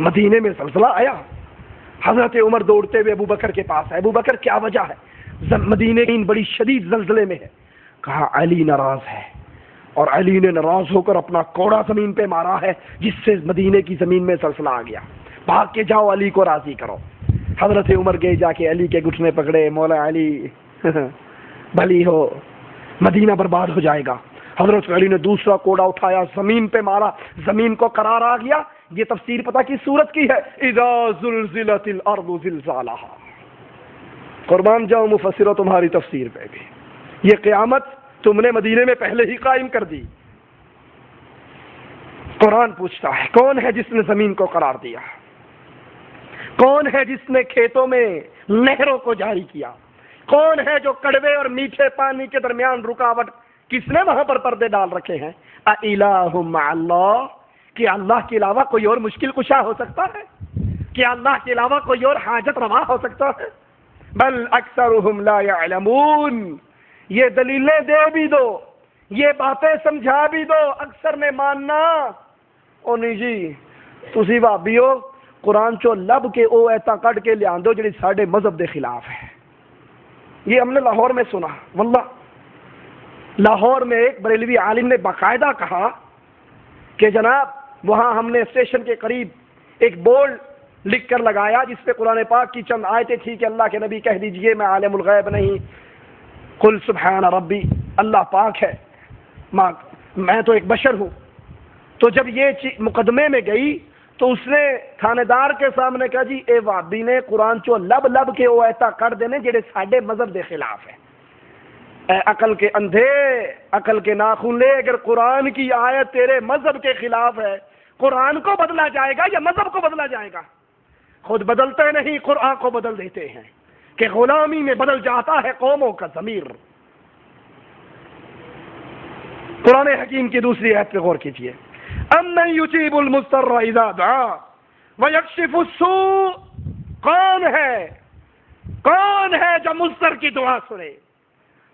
مدینے میں زلزلہ آیا، حضرت عمر دوڑتے ہوئے ابو بکر کے پاس ہے. ابو بکر کیا وجہ ہے؟ مدینے کی بڑی شدید زلزلے میں ہے. کہا علی ناراض ہے، اور علی نے ناراض ہو کر اپنا کوڑا زمین پہ مارا ہے جس سے مدینے کی زمین میں زلزلہ آ گیا. بھاگ کے جاؤ علی کو راضی کرو. حضرت عمر گئے، جا کے علی کے گھٹنے پکڑے، مولا علی بھلی ہو، مدینہ برباد ہو جائے گا. حضرت علی نے دوسرا کوڑا اٹھایا، زمین پہ مارا، زمین کو قرار آ گیا. یہ تفسیر پتہ کس صورت کی ہے؟ اذا زلزلت الارض زلزالها. قربان جاؤ مفسروں تمہاری تفسیر پہ بھی. یہ قیامت تم نے مدینے میں پہلے ہی قائم کر دی. قرآن پوچھتا ہے کون ہے جس نے زمین کو قرار دیا؟ کون ہے جس نے کھیتوں میں نہروں کو جاری کیا؟ کون ہے جو کڑوے اور میٹھے پانی کے درمیان رکاوٹ کس نے وہاں پر پردے ڈال رکھے ہیں؟ اِلَٰهٌ مَّعَ اللَّهِ. کیا اللہ کے علاوہ کوئی اور مشکل کشا ہو سکتا ہے؟ کیا اللہ کے علاوہ کوئی اور حاجت روا ہو سکتا ہے؟ بل اکثرهم لا يعلمون. یہ دلیلیں دے بھی دو، یہ باتیں سمجھا بھی دو، اکثر نے ماننا او نہیں جی تسی بھابی ہو قرآن چو لب کے او ایتا کٹ کے لیا دو جڑی ساڑھے مذہب دے خلاف ہے. یہ ہم نے لاہور میں سنا، واللہ لاہور میں ایک بریلوی عالم نے باقاعدہ کہا کہ جناب وہاں ہم نے اسٹیشن کے قریب ایک بورڈ لکھ کر لگایا جس پہ قرآن پاک کی چند آیتیں تھی کہ اللہ کے نبی کہہ دیجئے میں عالم الغیب نہیں، قل سبحان ربی، اللہ پاک ہے، میں تو ایک بشر ہوں. تو جب یہ مقدمے میں گئی تو اس نے تھانے دار کے سامنے کہا جی اے وابی نے قرآن چو لب لب کے وہ ایسا کر دینے جڑے ساڈے مذہب دے خلاف ہے. اے عقل کے اندھے، عقل کے ناخن لے، اگر قرآن کی آیت تیرے مذہب کے خلاف ہے قرآن کو بدلا جائے گا یا مذہب کو بدلا جائے گا؟ خود بدلتے نہیں، قرآن کو بدل دیتے ہیں کہ غلامی میں بدل جاتا ہے قوموں کا ضمیر. قرآن حکیم کی دوسری آیت پہ غور کیجیے. امن یجیب المضطر اذا دعا ویکشف السوء. کون ہے جو مضطر کی دعا سنے،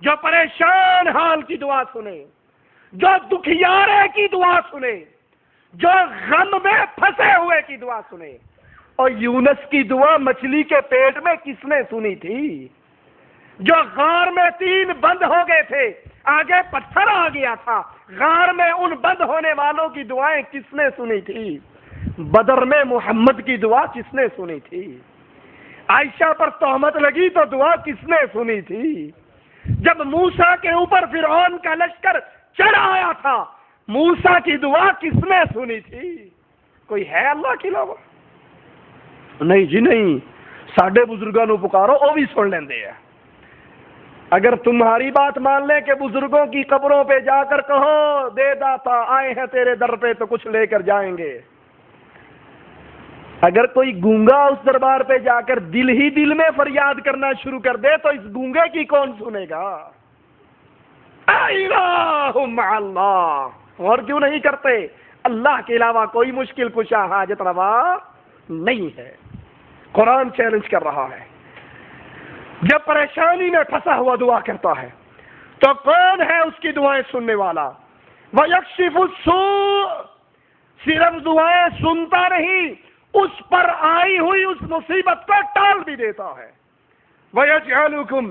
جو پریشان حال کی دعا سنے، جو دکھیارے کی دعا سنے، جو غم میں پھنسے ہوئے کی دعا سنے. اور یونس کی دعا مچھلی کے پیٹ میں کس نے سنی تھی؟ جو غار میں 3 بند ہو گئے تھے، آگے پتھر آ گیا تھا، غار میں ان بند ہونے والوں کی دعائیں کس نے سنی تھی؟ بدر میں محمد کی دعا کس نے سنی تھی؟ عائشہ پر تہمت لگی تو دعا کس نے سنی تھی؟ جب موسیٰ کے اوپر فرعون کا لشکر چڑھ آیا تھا، موسیٰ کی دعا کس نے سنی تھی؟ کوئی ہے اللہ کے علاوہ؟ نہیں جی نہیں، ساڈے بزرگاں نو پکارو وہ بھی سن لیندے ہیں. اگر تمہاری بات مان لیں کہ بزرگوں کی قبروں پہ جا کر کہو دے داتا آئے ہیں تیرے در پہ تو کچھ لے کر جائیں گے. اگر کوئی گونگا اس دربار پہ جا کر دل ہی دل میں فریاد کرنا شروع کر دے تو اس گونگے کی کون سنے گا؟ الہ مع اللہ، اور کیوں نہیں کرتے؟ اللہ کے علاوہ کوئی مشکل کشا حاجت روا نہیں ہے۔ قرآن چیلنج کر رہا ہے، جب پریشانی میں پھنسا ہوا دعا کرتا ہے تو کون ہے اس کی دعائیں سننے والا؟ وَيَكْشِفُ السُّوءَ، صرف دعائیں سنتا نہیں، اس پر آئی ہوئی اس مصیبت کو ٹال بھی دیتا ہے۔ وَيَجْعَلُكُمْ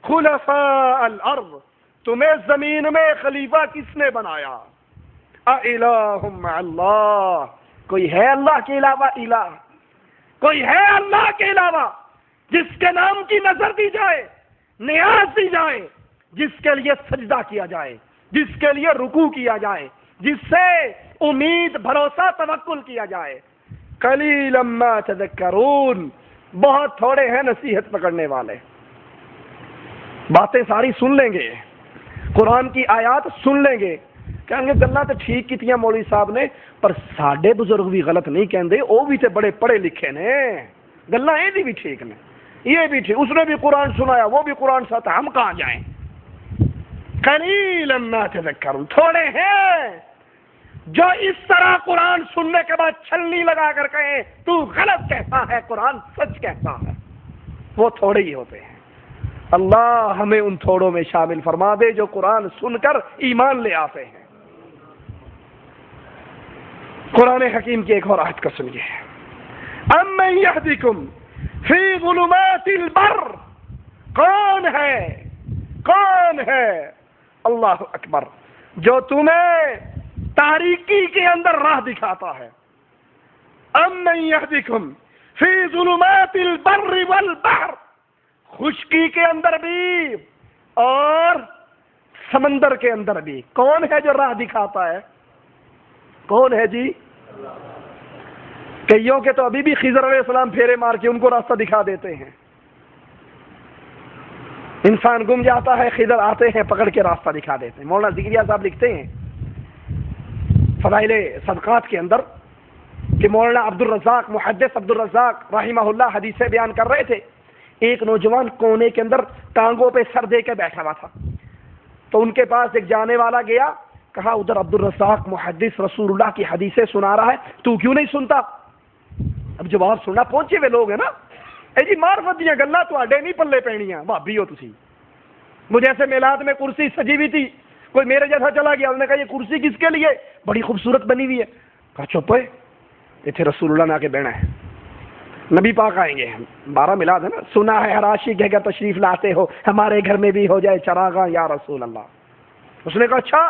خُلَفَاءَ الْأَرْضِ، تمہیں زمین میں خلیفہ کس نے بنایا؟ اَإِلَٰهٌ مَّعَ اللَّهِ، کوئی ہے اللہ کے علاوہ الہ؟ کوئی ہے اللہ کے علاوہ جس کے نام کی نظر دی جائے، نیاز دی جائے، جس کے لیے سجدہ کیا جائے، جس کے لیے رکوع کیا جائے، جس سے امید، بھروسہ، توکل کیا جائے؟ قلیلا ما تذکرون، بہت تھوڑے ہیں نصیحت پکڑنے والے۔ باتیں ساری سن لیں گے، قرآن کی آیات سن لیں گے، کہیں گے گلا تو ٹھیک کیتیاں مولوی صاحب نے، پر ساڈے بزرگ بھی غلط نہیں کہندے، وہ بھی تے بڑے پڑھے لکھے نے، گلا یہ بھی ٹھیک نے، یہ بھی ٹھیک، اس نے بھی قرآن سنایا، وہ بھی قرآن سناتا، ہم کہاں جائیں؟ قلیلا ما تذکرون، تھوڑے ہیں جو اس طرح قرآن سننے کے بعد چھلنی لگا کر کہیں تو غلط کہتا ہے، قرآن سچ کہتا ہے، وہ تھوڑے ہی ہوتے ہیں۔ اللہ ہمیں ان تھوڑوں میں شامل فرما دے جو قرآن سن کر ایمان لے آتے ہیں۔ قرآن حکیم کی ایک اور آیت کا سنیے، امن یہدیکم فی ظلمات البر، کون ہے اللہ اکبر جو تمہیں تاریکی کے اندر راہ دکھاتا ہے؟ امن یہدیکم فی ظلمات البر والبحر، خشکی کے اندر بھی اور سمندر کے اندر بھی کون ہے جو راہ دکھاتا ہے؟ کون ہے جی؟ کئیوں کے تو ابھی بھی خضر علیہ السلام پھیرے مار کے ان کو راستہ دکھا دیتے ہیں، انسان گم جاتا ہے، خضر آتے ہیں پکڑ کے راستہ دکھا دیتے ہیں۔ مولانا ذکریہ صاحب لکھتے ہیں فضائل صدقات کے اندر کہ مولانا عبد الرزاق، محدث عبد الرزاق رحمہ اللہ حدیثیں بیان کر رہے تھے، ایک نوجوان کونے کے اندر ٹانگوں پہ سر دے کے بیٹھا ہوا تھا، تو ان کے پاس ایک جانے والا گیا، کہا ادھر عبد الرزاق محدث رسول اللہ کی حدیثیں سنا رہا ہے، تو کیوں نہیں سنتا؟ اب جواب سننا، پہنچے ہوئے لوگ ہیں نا، اے جی معرفت دیاں گلاں تواڈے نہیں پلے پینیاں، بھابی ہو تسی۔ مجھے ایسے میلاد میں کرسی سجی ہوئی تھی، کوئی میرے جیسا چلا گیا، انہوں نے کہا یہ کرسی کس کے لیے؟ بڑی خوبصورت بنی ہوئی ہے۔ کہا چپ ہے، اتنے رسول اللہ نے آ کے بہنا ہے، نبی پاک آئیں گے، 12 میلاد ہے نا، سنا ہے ہر عاشق ہے کہ تشریف لاتے ہو، ہمارے گھر میں بھی ہو جائے چراغاں یا رسول اللہ۔ اس نے کہا اچھا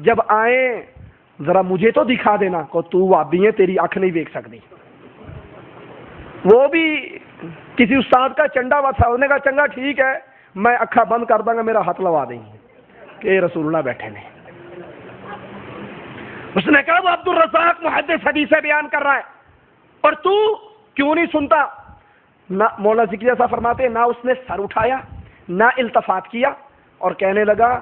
جب آئیں ذرا مجھے تو دکھا دینا، کو تو وابی ہے تیری آنکھ نہیں دیکھ سکتی۔ وہ بھی کسی استاد کا چنڈا ہوا تھا، انہوں نے کہا چنگا ٹھیک ہے میں اکھا بند کر دوں گا، میرا ہاتھ لوا دیں کہ رسول اللہ بیٹھے نے۔ اس نے کہا وہ عبد الرزاق محدث حدیثیں بیان کر رہا ہے اور تو کیوں نہیں سنتا؟ نہ مولانا ذکریہ صاحب فرماتے ہیں نہ اس نے سر اٹھایا نہ التفات کیا، اور کہنے لگا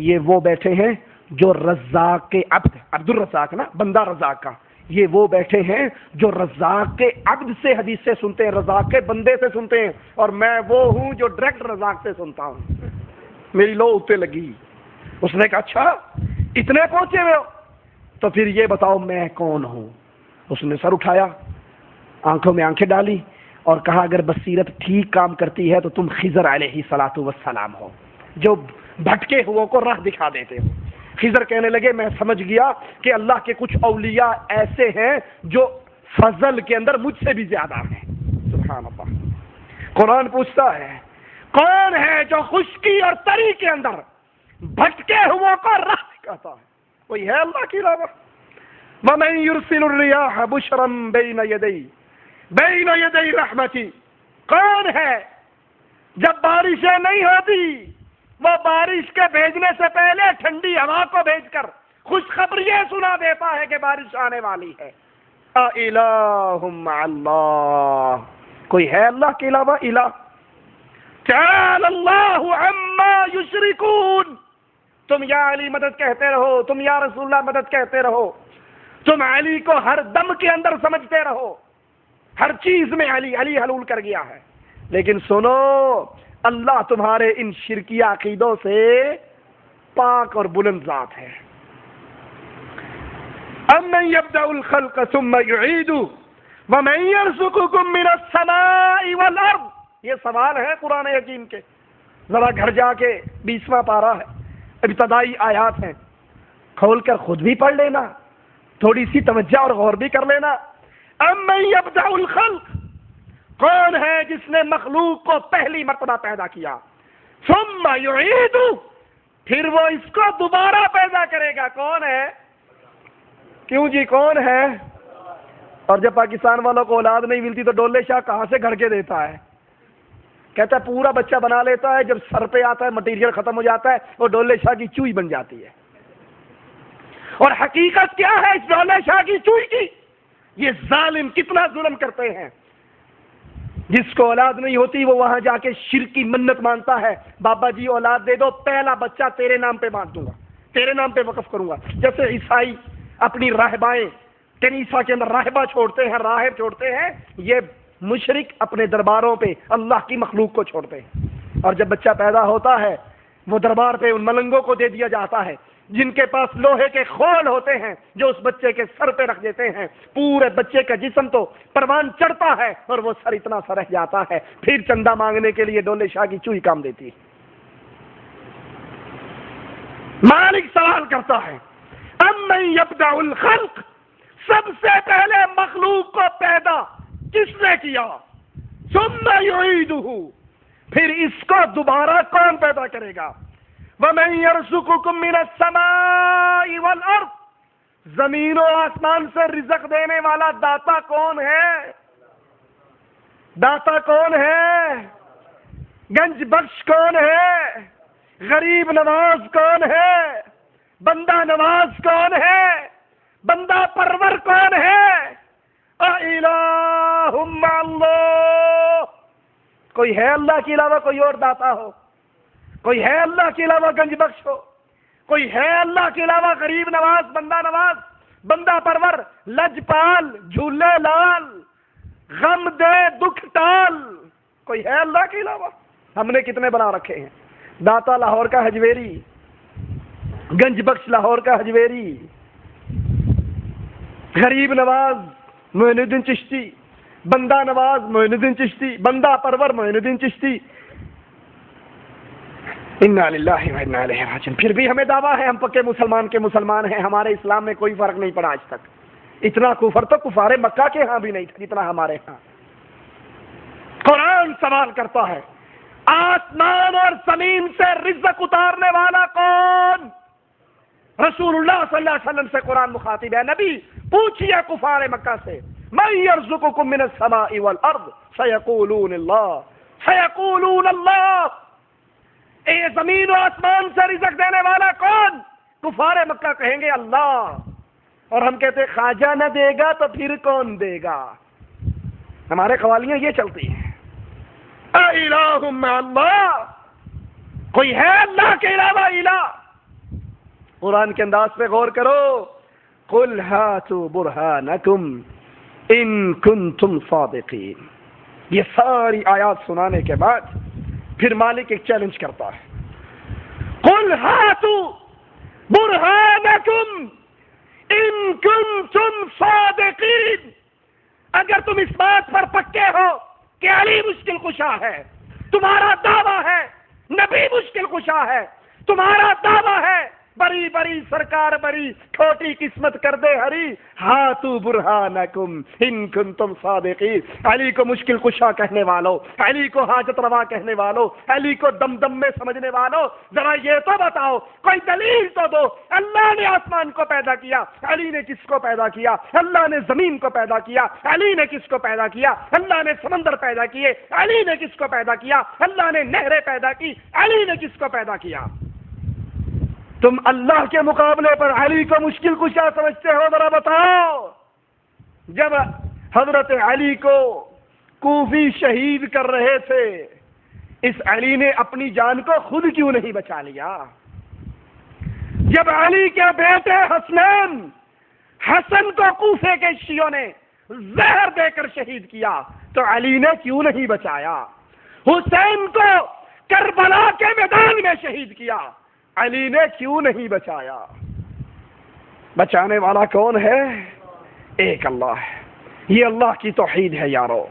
یہ وہ بیٹھے ہیں جو رزاق کے عبد، عبد الرزاق نا بندہ رزاق کا، یہ وہ بیٹھے ہیں جو رزاق کے عبد سے حدیث سے سنتے ہیں، رزاق کے بندے سے سنتے ہیں، اور میں وہ ہوں جو ڈائریکٹ رزاق سے سنتا ہوں، میری لو اتے لگی۔ اس نے کہا اچھا اتنے پہنچے ہوئے ہو تو پھر یہ بتاؤ میں کون ہوں؟ اس نے سر اٹھایا، آنکھوں میں آنکھیں ڈالی اور کہا اگر بصیرت ٹھیک کام کرتی ہے تو تم خضر علیہ الصلوۃ والسلام ہو، جو بھٹکے ہو کو راہ دکھا دیتے ہو۔ خضر کہنے لگے میں سمجھ گیا کہ اللہ کے کچھ اولیاء ایسے ہیں جو فضل کے اندر مجھ سے بھی زیادہ ہیں۔ سبحان اللہ۔ قرآن پوچھتا ہے کون ہے جو خشکی اور تری کے اندر بھٹکے ہوا کو راہ دکھاتا ہے؟ کوئی ہے اللہ کے علاوہ؟ وَمَن يُرْسِلُ الرِّيَاحَ بُشْرًا بَيْنَ يَدَيْ رَحْمَتِهِ، کون ہے جب بارشیں نہیں ہوتی وہ بارش کے بھیجنے سے پہلے ٹھنڈی ہوا کو بھیج کر خوشخبری سنا دیتا ہے کہ بارش آنے والی ہے؟ اِلَٰهٌ مَّعَ اللَّهِ، کوئی ہے اللہ کے علاوہ الہ؟ تعالی اللہ عما یشرکون، تم یا علی مدد کہتے رہو، تم یا رسول اللہ مدد کہتے رہو، تم علی کو ہر دم کے اندر سمجھتے رہو، ہر چیز میں علی علی حلول کر گیا ہے، لیکن سنو اللہ تمہارے ان شرکیہ عقیدوں سے پاک اور بلند ذات ہے. امن یبدأ الخلق ثم یعیدہ ومن یرزقکم من السماء والارض. یہ سوال ہے قرآن حکیم کے. ذرا گھر جا کے 20واں پارہ ہے, ابتدائی آیات ہیں, کھول کر خود بھی پڑھ لینا, تھوڑی سی توجہ اور غور بھی کر لینا. امن یبدأ الخلق, کون ہے جس نے مخلوق کو پہلی مرتبہ پیدا کیا, ثم یعیدہ, پھر وہ اس کو دوبارہ پیدا کرے گا. کون ہے؟ کیوں جی کون ہے؟ اور جب پاکستان والوں کو اولاد نہیں ملتی تو ڈولے شاہ کہاں سے گھڑ کے دیتا ہے؟ کہتا ہے پورا بچہ بنا لیتا ہے, جب سر پہ آتا ہے مٹیریل ختم ہو جاتا ہے, وہ ڈولے شاہ کی چوئی بن جاتی ہے. اور حقیقت کیا ہے اس ڈولے شاہ کی چوئی کی؟ یہ ظالم کتنا ظلم کرتے ہیں. جس کو اولاد نہیں ہوتی وہ وہاں جا کے شرک کی منت مانتا ہے, بابا جی اولاد دے دو, پہلا بچہ تیرے نام پہ باندھ دوں گا, تیرے نام پہ وقف کروں گا. جیسے عیسائی اپنی راہبائیں کنیسا کے اندر راہبہ چھوڑتے ہیں, راہب چھوڑتے ہیں, یہ مشرک اپنے درباروں پہ اللہ کی مخلوق کو چھوڑتے ہیں. اور جب بچہ پیدا ہوتا ہے وہ دربار پہ ان ملنگوں کو دے دیا جاتا ہے جن کے پاس لوہے کے خول ہوتے ہیں, جو اس بچے کے سر پہ رکھ دیتے ہیں. پورے بچے کا جسم تو پروان چڑھتا ہے اور وہ سر اتنا سا رہ جاتا ہے. پھر چندہ مانگنے کے لیے ڈولے شاہ کی چوئی کام دیتی. مالک سوال کرتا ہے امن یبدأ الخلق, سب سے پہلے مخلوق کو پیدا کس نے کیا؟ ثم یعیدہ, پھر اس کو دوبارہ کون پیدا کرے گا؟ وَمَن يَرْزُقُكُم مِّنَ السَّمَاءِ وَالْأَرْضِ, زمین و آسمان سے رزق دینے والا داتا کون ہے؟ داتا کون ہے؟ گنج بخش کون ہے؟ غریب نواز کون ہے؟ بندہ نواز کون ہے؟ بندہ پرور کون ہے؟ اِلَٰهٌ مَّعَ اللَّهِ, کوئی ہے اللہ کے علاوہ کوئی اور داتا ہو؟ کوئی ہے اللہ کے علاوہ گنج بخش ہو؟ کوئی ہے اللہ کے علاوہ غریب نواز, بندہ نواز, بندہ پرور, لجپال, جھولے لال, غم دے دکھ ٹال, کوئی ہے اللہ کے علاوہ؟ ہم نے کتنے بنا رکھے ہیں. داتا لاہور کا حجویری, گنج بخش لاہور کا حجویری, غریب نواز معین الدین چشتی, بندہ نواز معین الدین چشتی, بندہ پرور معین الدین چشتی. انا للہ و انا الیہ راجعون. پھر بھی ہمیں دعویٰ ہے ہم پکے مسلمان کے مسلمان ہیں, ہمارے اسلام میں کوئی فرق نہیں پڑا آج تک. اتنا کفر تو کفار مکہ کے ہاں بھی نہیں تھا جتنا ہمارے ہاں. قرآن سوال کرتا ہے آسمان اور زمین سے رزق اتارنے والا کون؟ رسول اللہ صلی اللہ علیہ وسلم سے قرآن مخاطب ہے. نبی پوچھئے کفار مکہ سے من یرزقکم من السماء والارض سیقولون اللہ, سیقولون اللہ, اے زمین و آسمان سے رزق دینے والا کون؟ کفار مکہ کہیں گے اللہ. اور ہم کہتے ہیں خواجہ نہ دے گا تو پھر کون دے گا؟ ہمارے قوالیاں یہ چلتی ہیں. اِلَٰهٌ مَّعَ اللَّهِ, کوئی ہے اللہ کے علاوہ الہ؟ قرآن کے انداز پہ غور کرو. قُلْ هَاتُوا بُرْهَانَكُمْ إِن كُنتُمْ صَادِقِينَ. یہ ساری آیات سنانے کے بعد پھر مالک ایک چیلنج کرتا ہے. قُلْ هَاتُوا بُرْهَانَكُمْ إِن كُنتُمْ صَادِقِينَ. اگر تم اس بات پر پکے ہو کہ علی مشکل کشا ہے, تمہارا دعویٰ ہے نبی مشکل کشا ہے, تمہارا دعویٰ ہے بری بری سرکار بری, چھوٹی قسمت کر دے ہری, ہاتھو برہانکم ان کنتم صادقین. علی کو مشکل کشا کہنے والوں, علی کو حاجت روا کہنے والوں, علی کو دم دم میں سمجھنے والوں, ذرا یہ تو بتاؤ, کوئی دلیل تو دو. اللہ نے آسمان کو پیدا کیا, علی نے کس کو پیدا کیا؟ اللہ نے زمین کو پیدا کیا, علی نے کس کو پیدا کیا؟ اللہ نے سمندر پیدا کیے, علی نے کس کو پیدا کیا؟ اللہ نے نہریں پیدا کی, علی نے کس کو پیدا کیا؟ تم اللہ کے مقابلے پر علی کو مشکل کشا سمجھتے ہو؟ ذرا بتاؤ. جب حضرت علی کو کوفی شہید کر رہے تھے, اس علی نے اپنی جان کو خود کیوں نہیں بچا لیا؟ جب علی کے بیٹے حسن کو کوفے کے شیعوں نے زہر دے کر شہید کیا تو علی نے کیوں نہیں بچایا؟ حسین کو کربلا کے میدان میں شہید کیا
علی نے کیوں نہیں بچایا؟ بچانے والا کون ہے؟ ایک اللہ ہے۔ یہ اللہ کی توحید ہے یارو،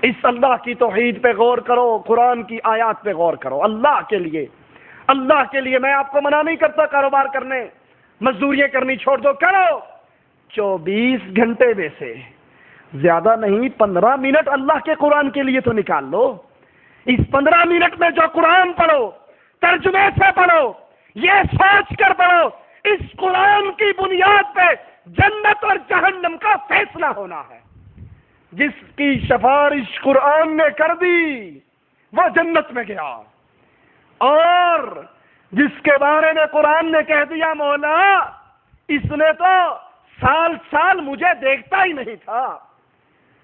اس اللہ کی توحید پہ غور کرو، قرآن کی آیات پہ غور کرو۔ اللہ کے لیے، اللہ کے لیے میں آپ کو منع نہیں کرتا کاروبار کرنے، مزدوریاں کرنی چھوڑ دو، کرو، 24 گھنٹے میں سے زیادہ نہیں 15 منٹ اللہ کے قرآن کے لیے تو نکال لو۔ اس 15 منٹ میں جو قرآن پڑھو، ترجمے سے پڑھو، یہ سوچ کر پڑھو اس قرآن کی بنیاد پہ جنت اور جہنم کا فیصلہ ہونا ہے۔ جس کی سفارش قرآن نے کر دی وہ جنت میں گیا، اور جس کے بارے میں قرآن نے کہہ دیا مولا اس نے تو سال سال مجھے دیکھتا ہی نہیں تھا،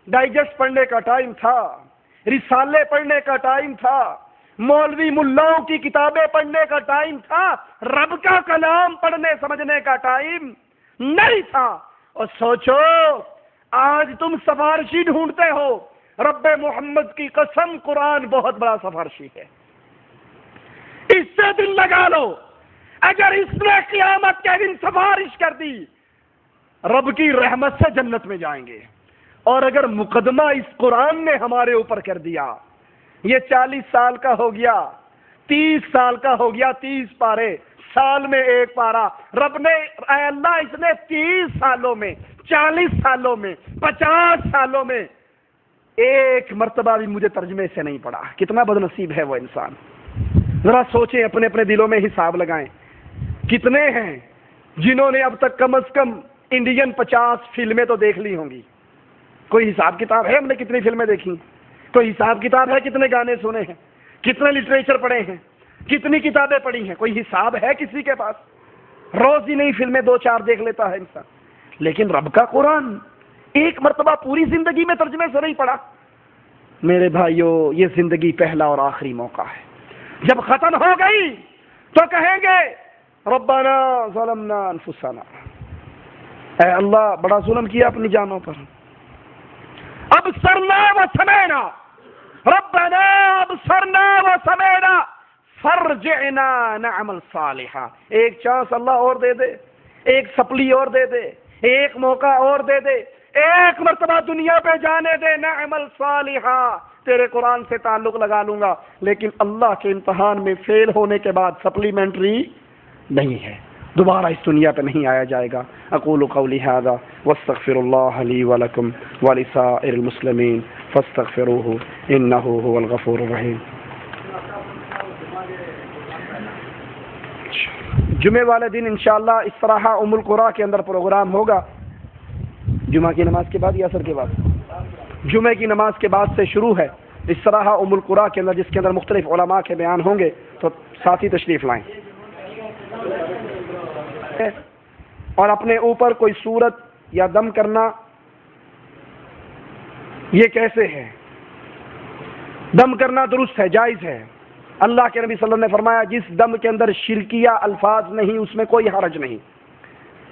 ڈائجسٹ پڑھنے کا ٹائم تھا، رسالے پڑھنے کا ٹائم تھا، مولوی ملاؤں کی کتابیں پڑھنے کا ٹائم تھا، رب کا کلام پڑھنے سمجھنے کا ٹائم نہیں تھا۔ اور سوچو آج تم سفارشی ڈھونڈتے ہو، رب محمد کی قسم قرآن بہت بڑا سفارشی ہے، اس سے دل لگا لو۔ اگر اس نے قیامت کے دن سفارش کر دی رب کی رحمت سے جنت میں جائیں گے، اور اگر مقدمہ اس قرآن نے ہمارے اوپر کر دیا، یہ 40 سال کا ہو گیا، 30 سال کا ہو گیا، 30 پارے، سال میں ایک پارا، رب نے اے اللہ اس نے 30 سالوں میں، 40 سالوں میں، 50 سالوں میں ایک مرتبہ بھی مجھے ترجمے سے نہیں پڑھا۔ کتنا بد نصیب ہے وہ انسان۔ ذرا سوچیں، اپنے اپنے دلوں میں حساب لگائیں، کتنے ہیں جنہوں نے اب تک کم از کم انڈین 50 فلمیں تو دیکھ لی ہوں گی؟ کوئی حساب کتاب ہے ہم نے کتنی فلمیں دیکھی؟ کوئی حساب کتاب ہے کتنے گانے سنے ہیں، کتنے لٹریچر پڑھے ہیں، کتنی کتابیں پڑھی ہیں؟ کوئی حساب ہے کسی کے پاس؟ روز ہی نہیں فلمیں 2-4 دیکھ لیتا ہے انسان، لیکن رب کا قرآن ایک مرتبہ پوری زندگی میں ترجمے سے نہیں پڑھا۔ میرے بھائیوں، یہ زندگی پہلا اور آخری موقع ہے، جب ختم ہو گئی تو کہیں گے ربنا ظلمنا انفسنا، اے اللہ بڑا ظلم کیا اپنی جانوں پر، ابصرنا وسمعنا، ربنا ابصرنا وسمعنا فرجعنا نعمل صالحا۔ ایک چانس اللہ اور دے دے، ایک سپلی اور دے دے، ایک موقع اور دے دے، ایک مرتبہ دنیا پہ جانے دے، نعمل صالحا، تیرے قرآن سے تعلق لگا لوں گا۔ لیکن اللہ کے امتحان میں فیل ہونے کے بعد سپلیمنٹری نہیں ہے، دوبارہ اس دنیا پہ نہیں آیا جائے گا۔ اقول قولی ھذا واستغفر اللہ لی ولکم ولسائر المسلمین فاستغفروہ انہ ھو الغفور الرحیم۔ جمعے والے دن انشاءاللہ استراحہ ام القریٰ کے اندر پروگرام ہوگا، جمعہ کی نماز کے بعد یا عصر کے بعد؟ جمعے کی نماز کے بعد سے شروع ہے استراحہ ام القریٰ کے اندر، جس کے اندر مختلف علماء کے بیان ہوں گے، تو ساتھی تشریف لائیں۔ اور اپنے اوپر کوئی صورت یا دم کرنا یہ کیسے ہے؟ دم کرنا درست ہے، جائز ہے۔ اللہ کے نبی صلی اللہ علیہ وسلم نے فرمایا جس دم کے اندر شرکیہ الفاظ نہیں اس میں کوئی حرج نہیں۔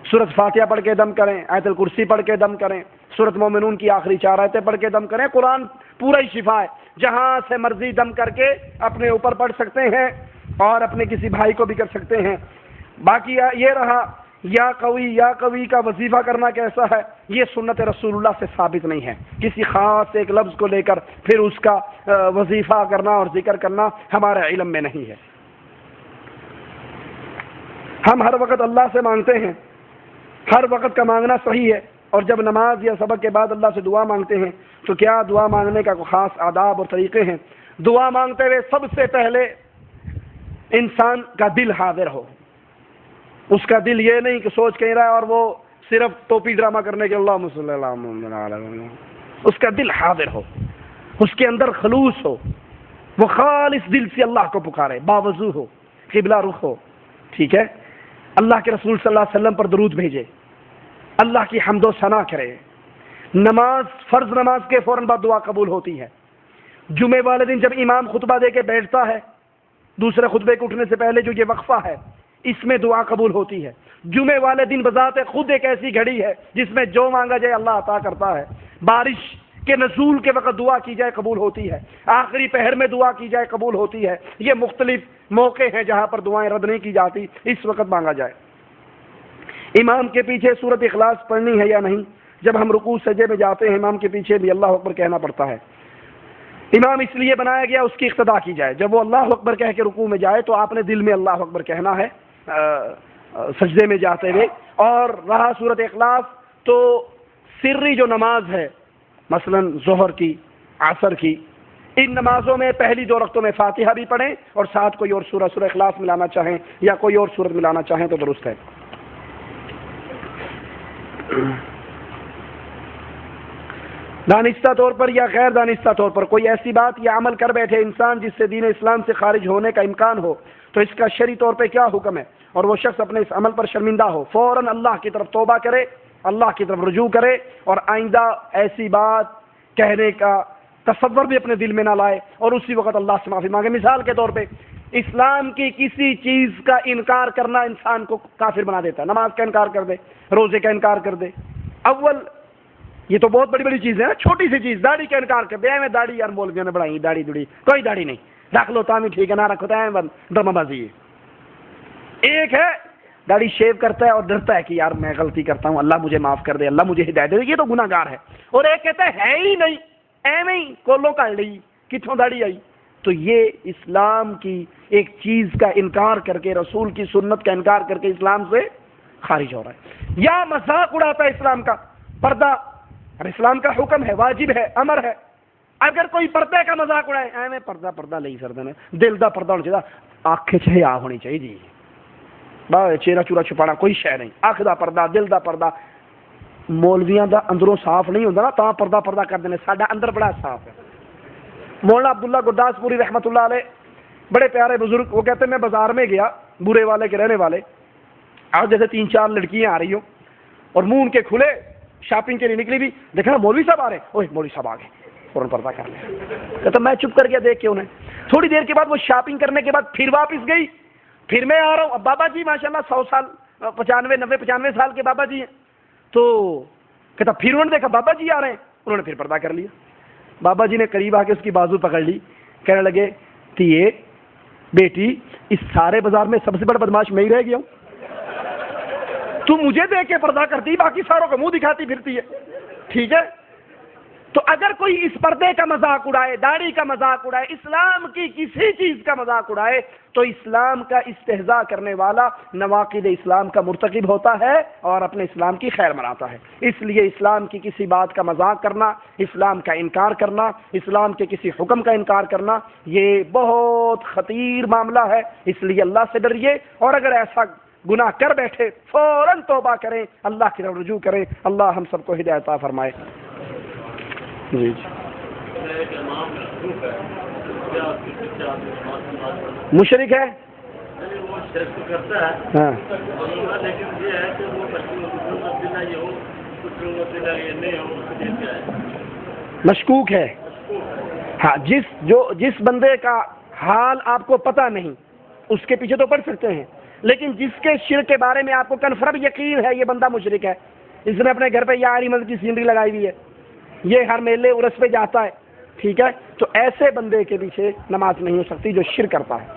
سورۃ فاتحہ پڑھ کے دم کریں، آیت الکرسی پڑھ کے دم کریں، سورۃ مومنون کی آخری 4 آیتیں پڑھ کے دم کریں، قرآن پورا ہی شفا ہے۔ جہاں سے مرضی دم کر کے اپنے اوپر پڑھ سکتے ہیں اور اپنے کسی بھائی کو بھی کر سکتے ہیں۔ باقی یہ رہا یا قوی کا وظیفہ کرنا کیسا ہے، یہ سنت رسول اللہ سے ثابت نہیں ہے۔ کسی خاص ایک لفظ کو لے کر پھر اس کا وظیفہ کرنا اور ذکر کرنا ہمارے علم میں نہیں ہے۔ ہم ہر وقت اللہ سے مانگتے ہیں، ہر وقت کا مانگنا صحیح ہے، اور جب نماز یا سبق کے بعد اللہ سے دعا مانگتے ہیں تو کیا دعا مانگنے کا کوئی خاص آداب اور طریقے ہیں؟ دعا مانگتے ہوئے سب سے پہلے انسان کا دل حاضر ہو، اس کا دل یہ نہیں کہ سوچ کہیں رہا ہے اور وہ صرف ٹوپی ڈرامہ کرنے کے اللہم صلی اللہ علیہ وسلم، اس کا دل حاضر ہو، اس کے اندر خلوص ہو، وہ خالص دل سے اللہ کو پکارے، باوضو ہو، قبلہ رخ ہو، ٹھیک ہے؟ اللہ کے رسول صلی اللہ علیہ وسلم پر درود بھیجے، اللہ کی حمد و ثنا کرے۔ نماز، فرض نماز کے فوراً بعد دعا قبول ہوتی ہے۔ جمعے والے دن جب امام خطبہ دے کے بیٹھتا ہے، دوسرے خطبے کے اٹھنے سے پہلے جو یہ وقفہ ہے، اس میں دعا قبول ہوتی ہے۔ جمعے والے دن بذات خود ایک ایسی گھڑی ہے جس میں جو مانگا جائے اللہ عطا کرتا ہے۔ بارش کہ نزول کے وقت دعا کی جائے قبول ہوتی ہے، آخری پہر میں دعا کی جائے قبول ہوتی ہے، یہ مختلف موقع ہیں جہاں پر دعائیں رد نہیں کی جاتی، اس وقت مانگا جائے۔ امام کے پیچھے سورۃ اخلاص پڑھنی ہے یا نہیں؟ جب ہم رکوع سجدے میں جاتے ہیں امام کے پیچھے بھی اللہ اکبر کہنا پڑتا ہے۔ امام اس لیے بنایا گیا اس کی اقتداء کی جائے، جب وہ اللہ اکبر کہہ کے رکوع میں جائے تو آپ نے دل میں اللہ اکبر کہنا ہے سجدے میں جاتے ہوئے۔ اور رہا سورۃ اخلاص تو سری جو نماز ہے مثلا ظہر کی، عصر کی، ان نمازوں میں پہلی 2 رکعتوں میں فاتحہ بھی پڑھیں اور ساتھ کوئی اور سورہ اخلاص ملانا چاہیں یا کوئی اور سورت ملانا چاہیں تو درست ہے۔ دانستہ طور پر یا غیر دانستہ طور پر کوئی ایسی بات یا عمل کر بیٹھے انسان جس سے دین اسلام سے خارج ہونے کا امکان ہو تو اس کا شرعی طور پہ کیا حکم ہے؟ اور وہ شخص اپنے اس عمل پر شرمندہ ہو، فوراً اللہ کی طرف توبہ کرے، اللہ کی طرف رجوع کرے اور آئندہ ایسی بات کہنے کا تصور بھی اپنے دل میں نہ لائے اور اسی وقت اللہ سے معافی مانگے۔ مثال کے طور پہ اسلام کی کسی چیز کا انکار کرنا انسان کو کافر بنا دیتا ہے، نماز کا انکار کر دے، روزے کا انکار کر دے، اول یہ تو بہت بڑی بڑی چیز ہے نا، چھوٹی سی چیز داڑھی کا انکار کر دے، میں داڑھی یار مولویوں نے بڑھائی، داڑھی دڑی کوئی داڑھی نہیں، رکھ لو تامی ٹھیک ہے، نہ رکھو تو ڈرامہ بازی ہے۔ ایک ہے داڑھی شیو کرتا ہے اور ڈرتا ہے کہ یار میں غلطی کرتا ہوں، اللہ مجھے معاف کر دے، اللہ مجھے ہدایت دے، یہ تو گناہ گار ہے۔ اور ایک کہتا ہے ہی نہیں، ایویں ہی کولوں کر لی، کتوں داڑھی آئی؟ تو یہ اسلام کی ایک چیز کا انکار کر کے، رسول کی سنت کا انکار کر کے اسلام سے خارج ہو رہا ہے۔ یا مذاق اڑاتا ہے اسلام کا، پردہ اور اسلام کا حکم ہے، واجب ہے، امر ہے، اگر کوئی پردے کا مذاق اڑائے، ایویں پردہ لئی سردے نے، دل دا پردہ ہونا چاہیے، آنکھ چھیا ہونی چاہیے جی، چہرہ چورا چھپانا کوئی شے نہیں، آنکھ دا پردہ، دل دا پردہ۔ مولویاں دا اندروں صاف نہیں ہوتا نا، تا پردہ کر دینے، ساڈا اندر بڑا صاف ہے۔ مولانا عبداللہ گرداس پوری رحمۃ اللہ علیہ بڑے پیارے بزرگ، وہ کہتے ہیں میں بازار میں گیا، برے والے کے رہنے والے، آج جیسے 3-4 لڑکیاں آ رہی ہوں اور منہ ان کے کھلے، شاپنگ کے لیے نکلی بھی، دیکھا نا مولوی صاحب آ رہے ہیں، اوہ مولوی صاحب آ گئے، فوراً پردہ کر لیا۔ کہتا میں چپ کر گیا دیکھ کے انہیں، تھوڑی دیر کے بعد وہ شاپنگ کرنے کے بعد پھر واپس گئی، پھر میں آ رہا ہوں، اب بابا جی ماشاءاللہ 100 سال 95 سال کے بابا جی ہیں، تو کہتا پھر انہوں نے دیکھا بابا جی آ رہے ہیں، انہوں نے پھر پردہ کر لیا۔ بابا جی نے قریب آ کے اس کی بازو پکڑ لی، کہنے لگے تیے بیٹی اس سارے بازار میں سب سے بڑا بدماش میں ہی رہ گیا ہوں، تو مجھے دیکھ کے پردہ کرتی، باقی ساروں کا منہ دکھاتی پھرتی ہے، ٹھیک ہے؟ تو اگر کوئی اس پردے کا مذاق اڑائے، داڑھی کا مذاق اڑائے، اسلام کی کسی چیز کا مذاق اڑائے تو اسلام کا استہزاء کرنے والا نواقض اسلام کا مرتکب ہوتا ہے اور اپنے اسلام کی خیر مناتا ہے۔ اس لیے اسلام کی کسی بات کا مذاق کرنا، اسلام کا انکار کرنا، اسلام کے کسی حکم کا انکار کرنا یہ بہت خطیر معاملہ ہے، اس لیے اللہ سے ڈریے، اور اگر ایسا گناہ کر بیٹھے فوراً توبہ کریں، اللہ کی طرف رجوع کریں، اللہ ہم سب کو ہدایت عطا فرمائے۔ جی مشرک ہے، ہاں مشکوک ہے، ہاں جس بندے کا حال آپ کو پتہ نہیں اس کے پیچھے تو پڑ سکتے ہیں، لیکن جس کے شرک کے بارے میں آپ کو کنفرم یقین ہے یہ بندہ مشرک ہے، اس نے اپنے گھر پہ یاری مند کی سینری لگائی ہوئی ہے، یہ ہر میلے عرس پہ جاتا ہے، ٹھیک ہے، تو ایسے بندے کے پیچھے نماز نہیں ہو سکتی جو شرک کرتا ہے۔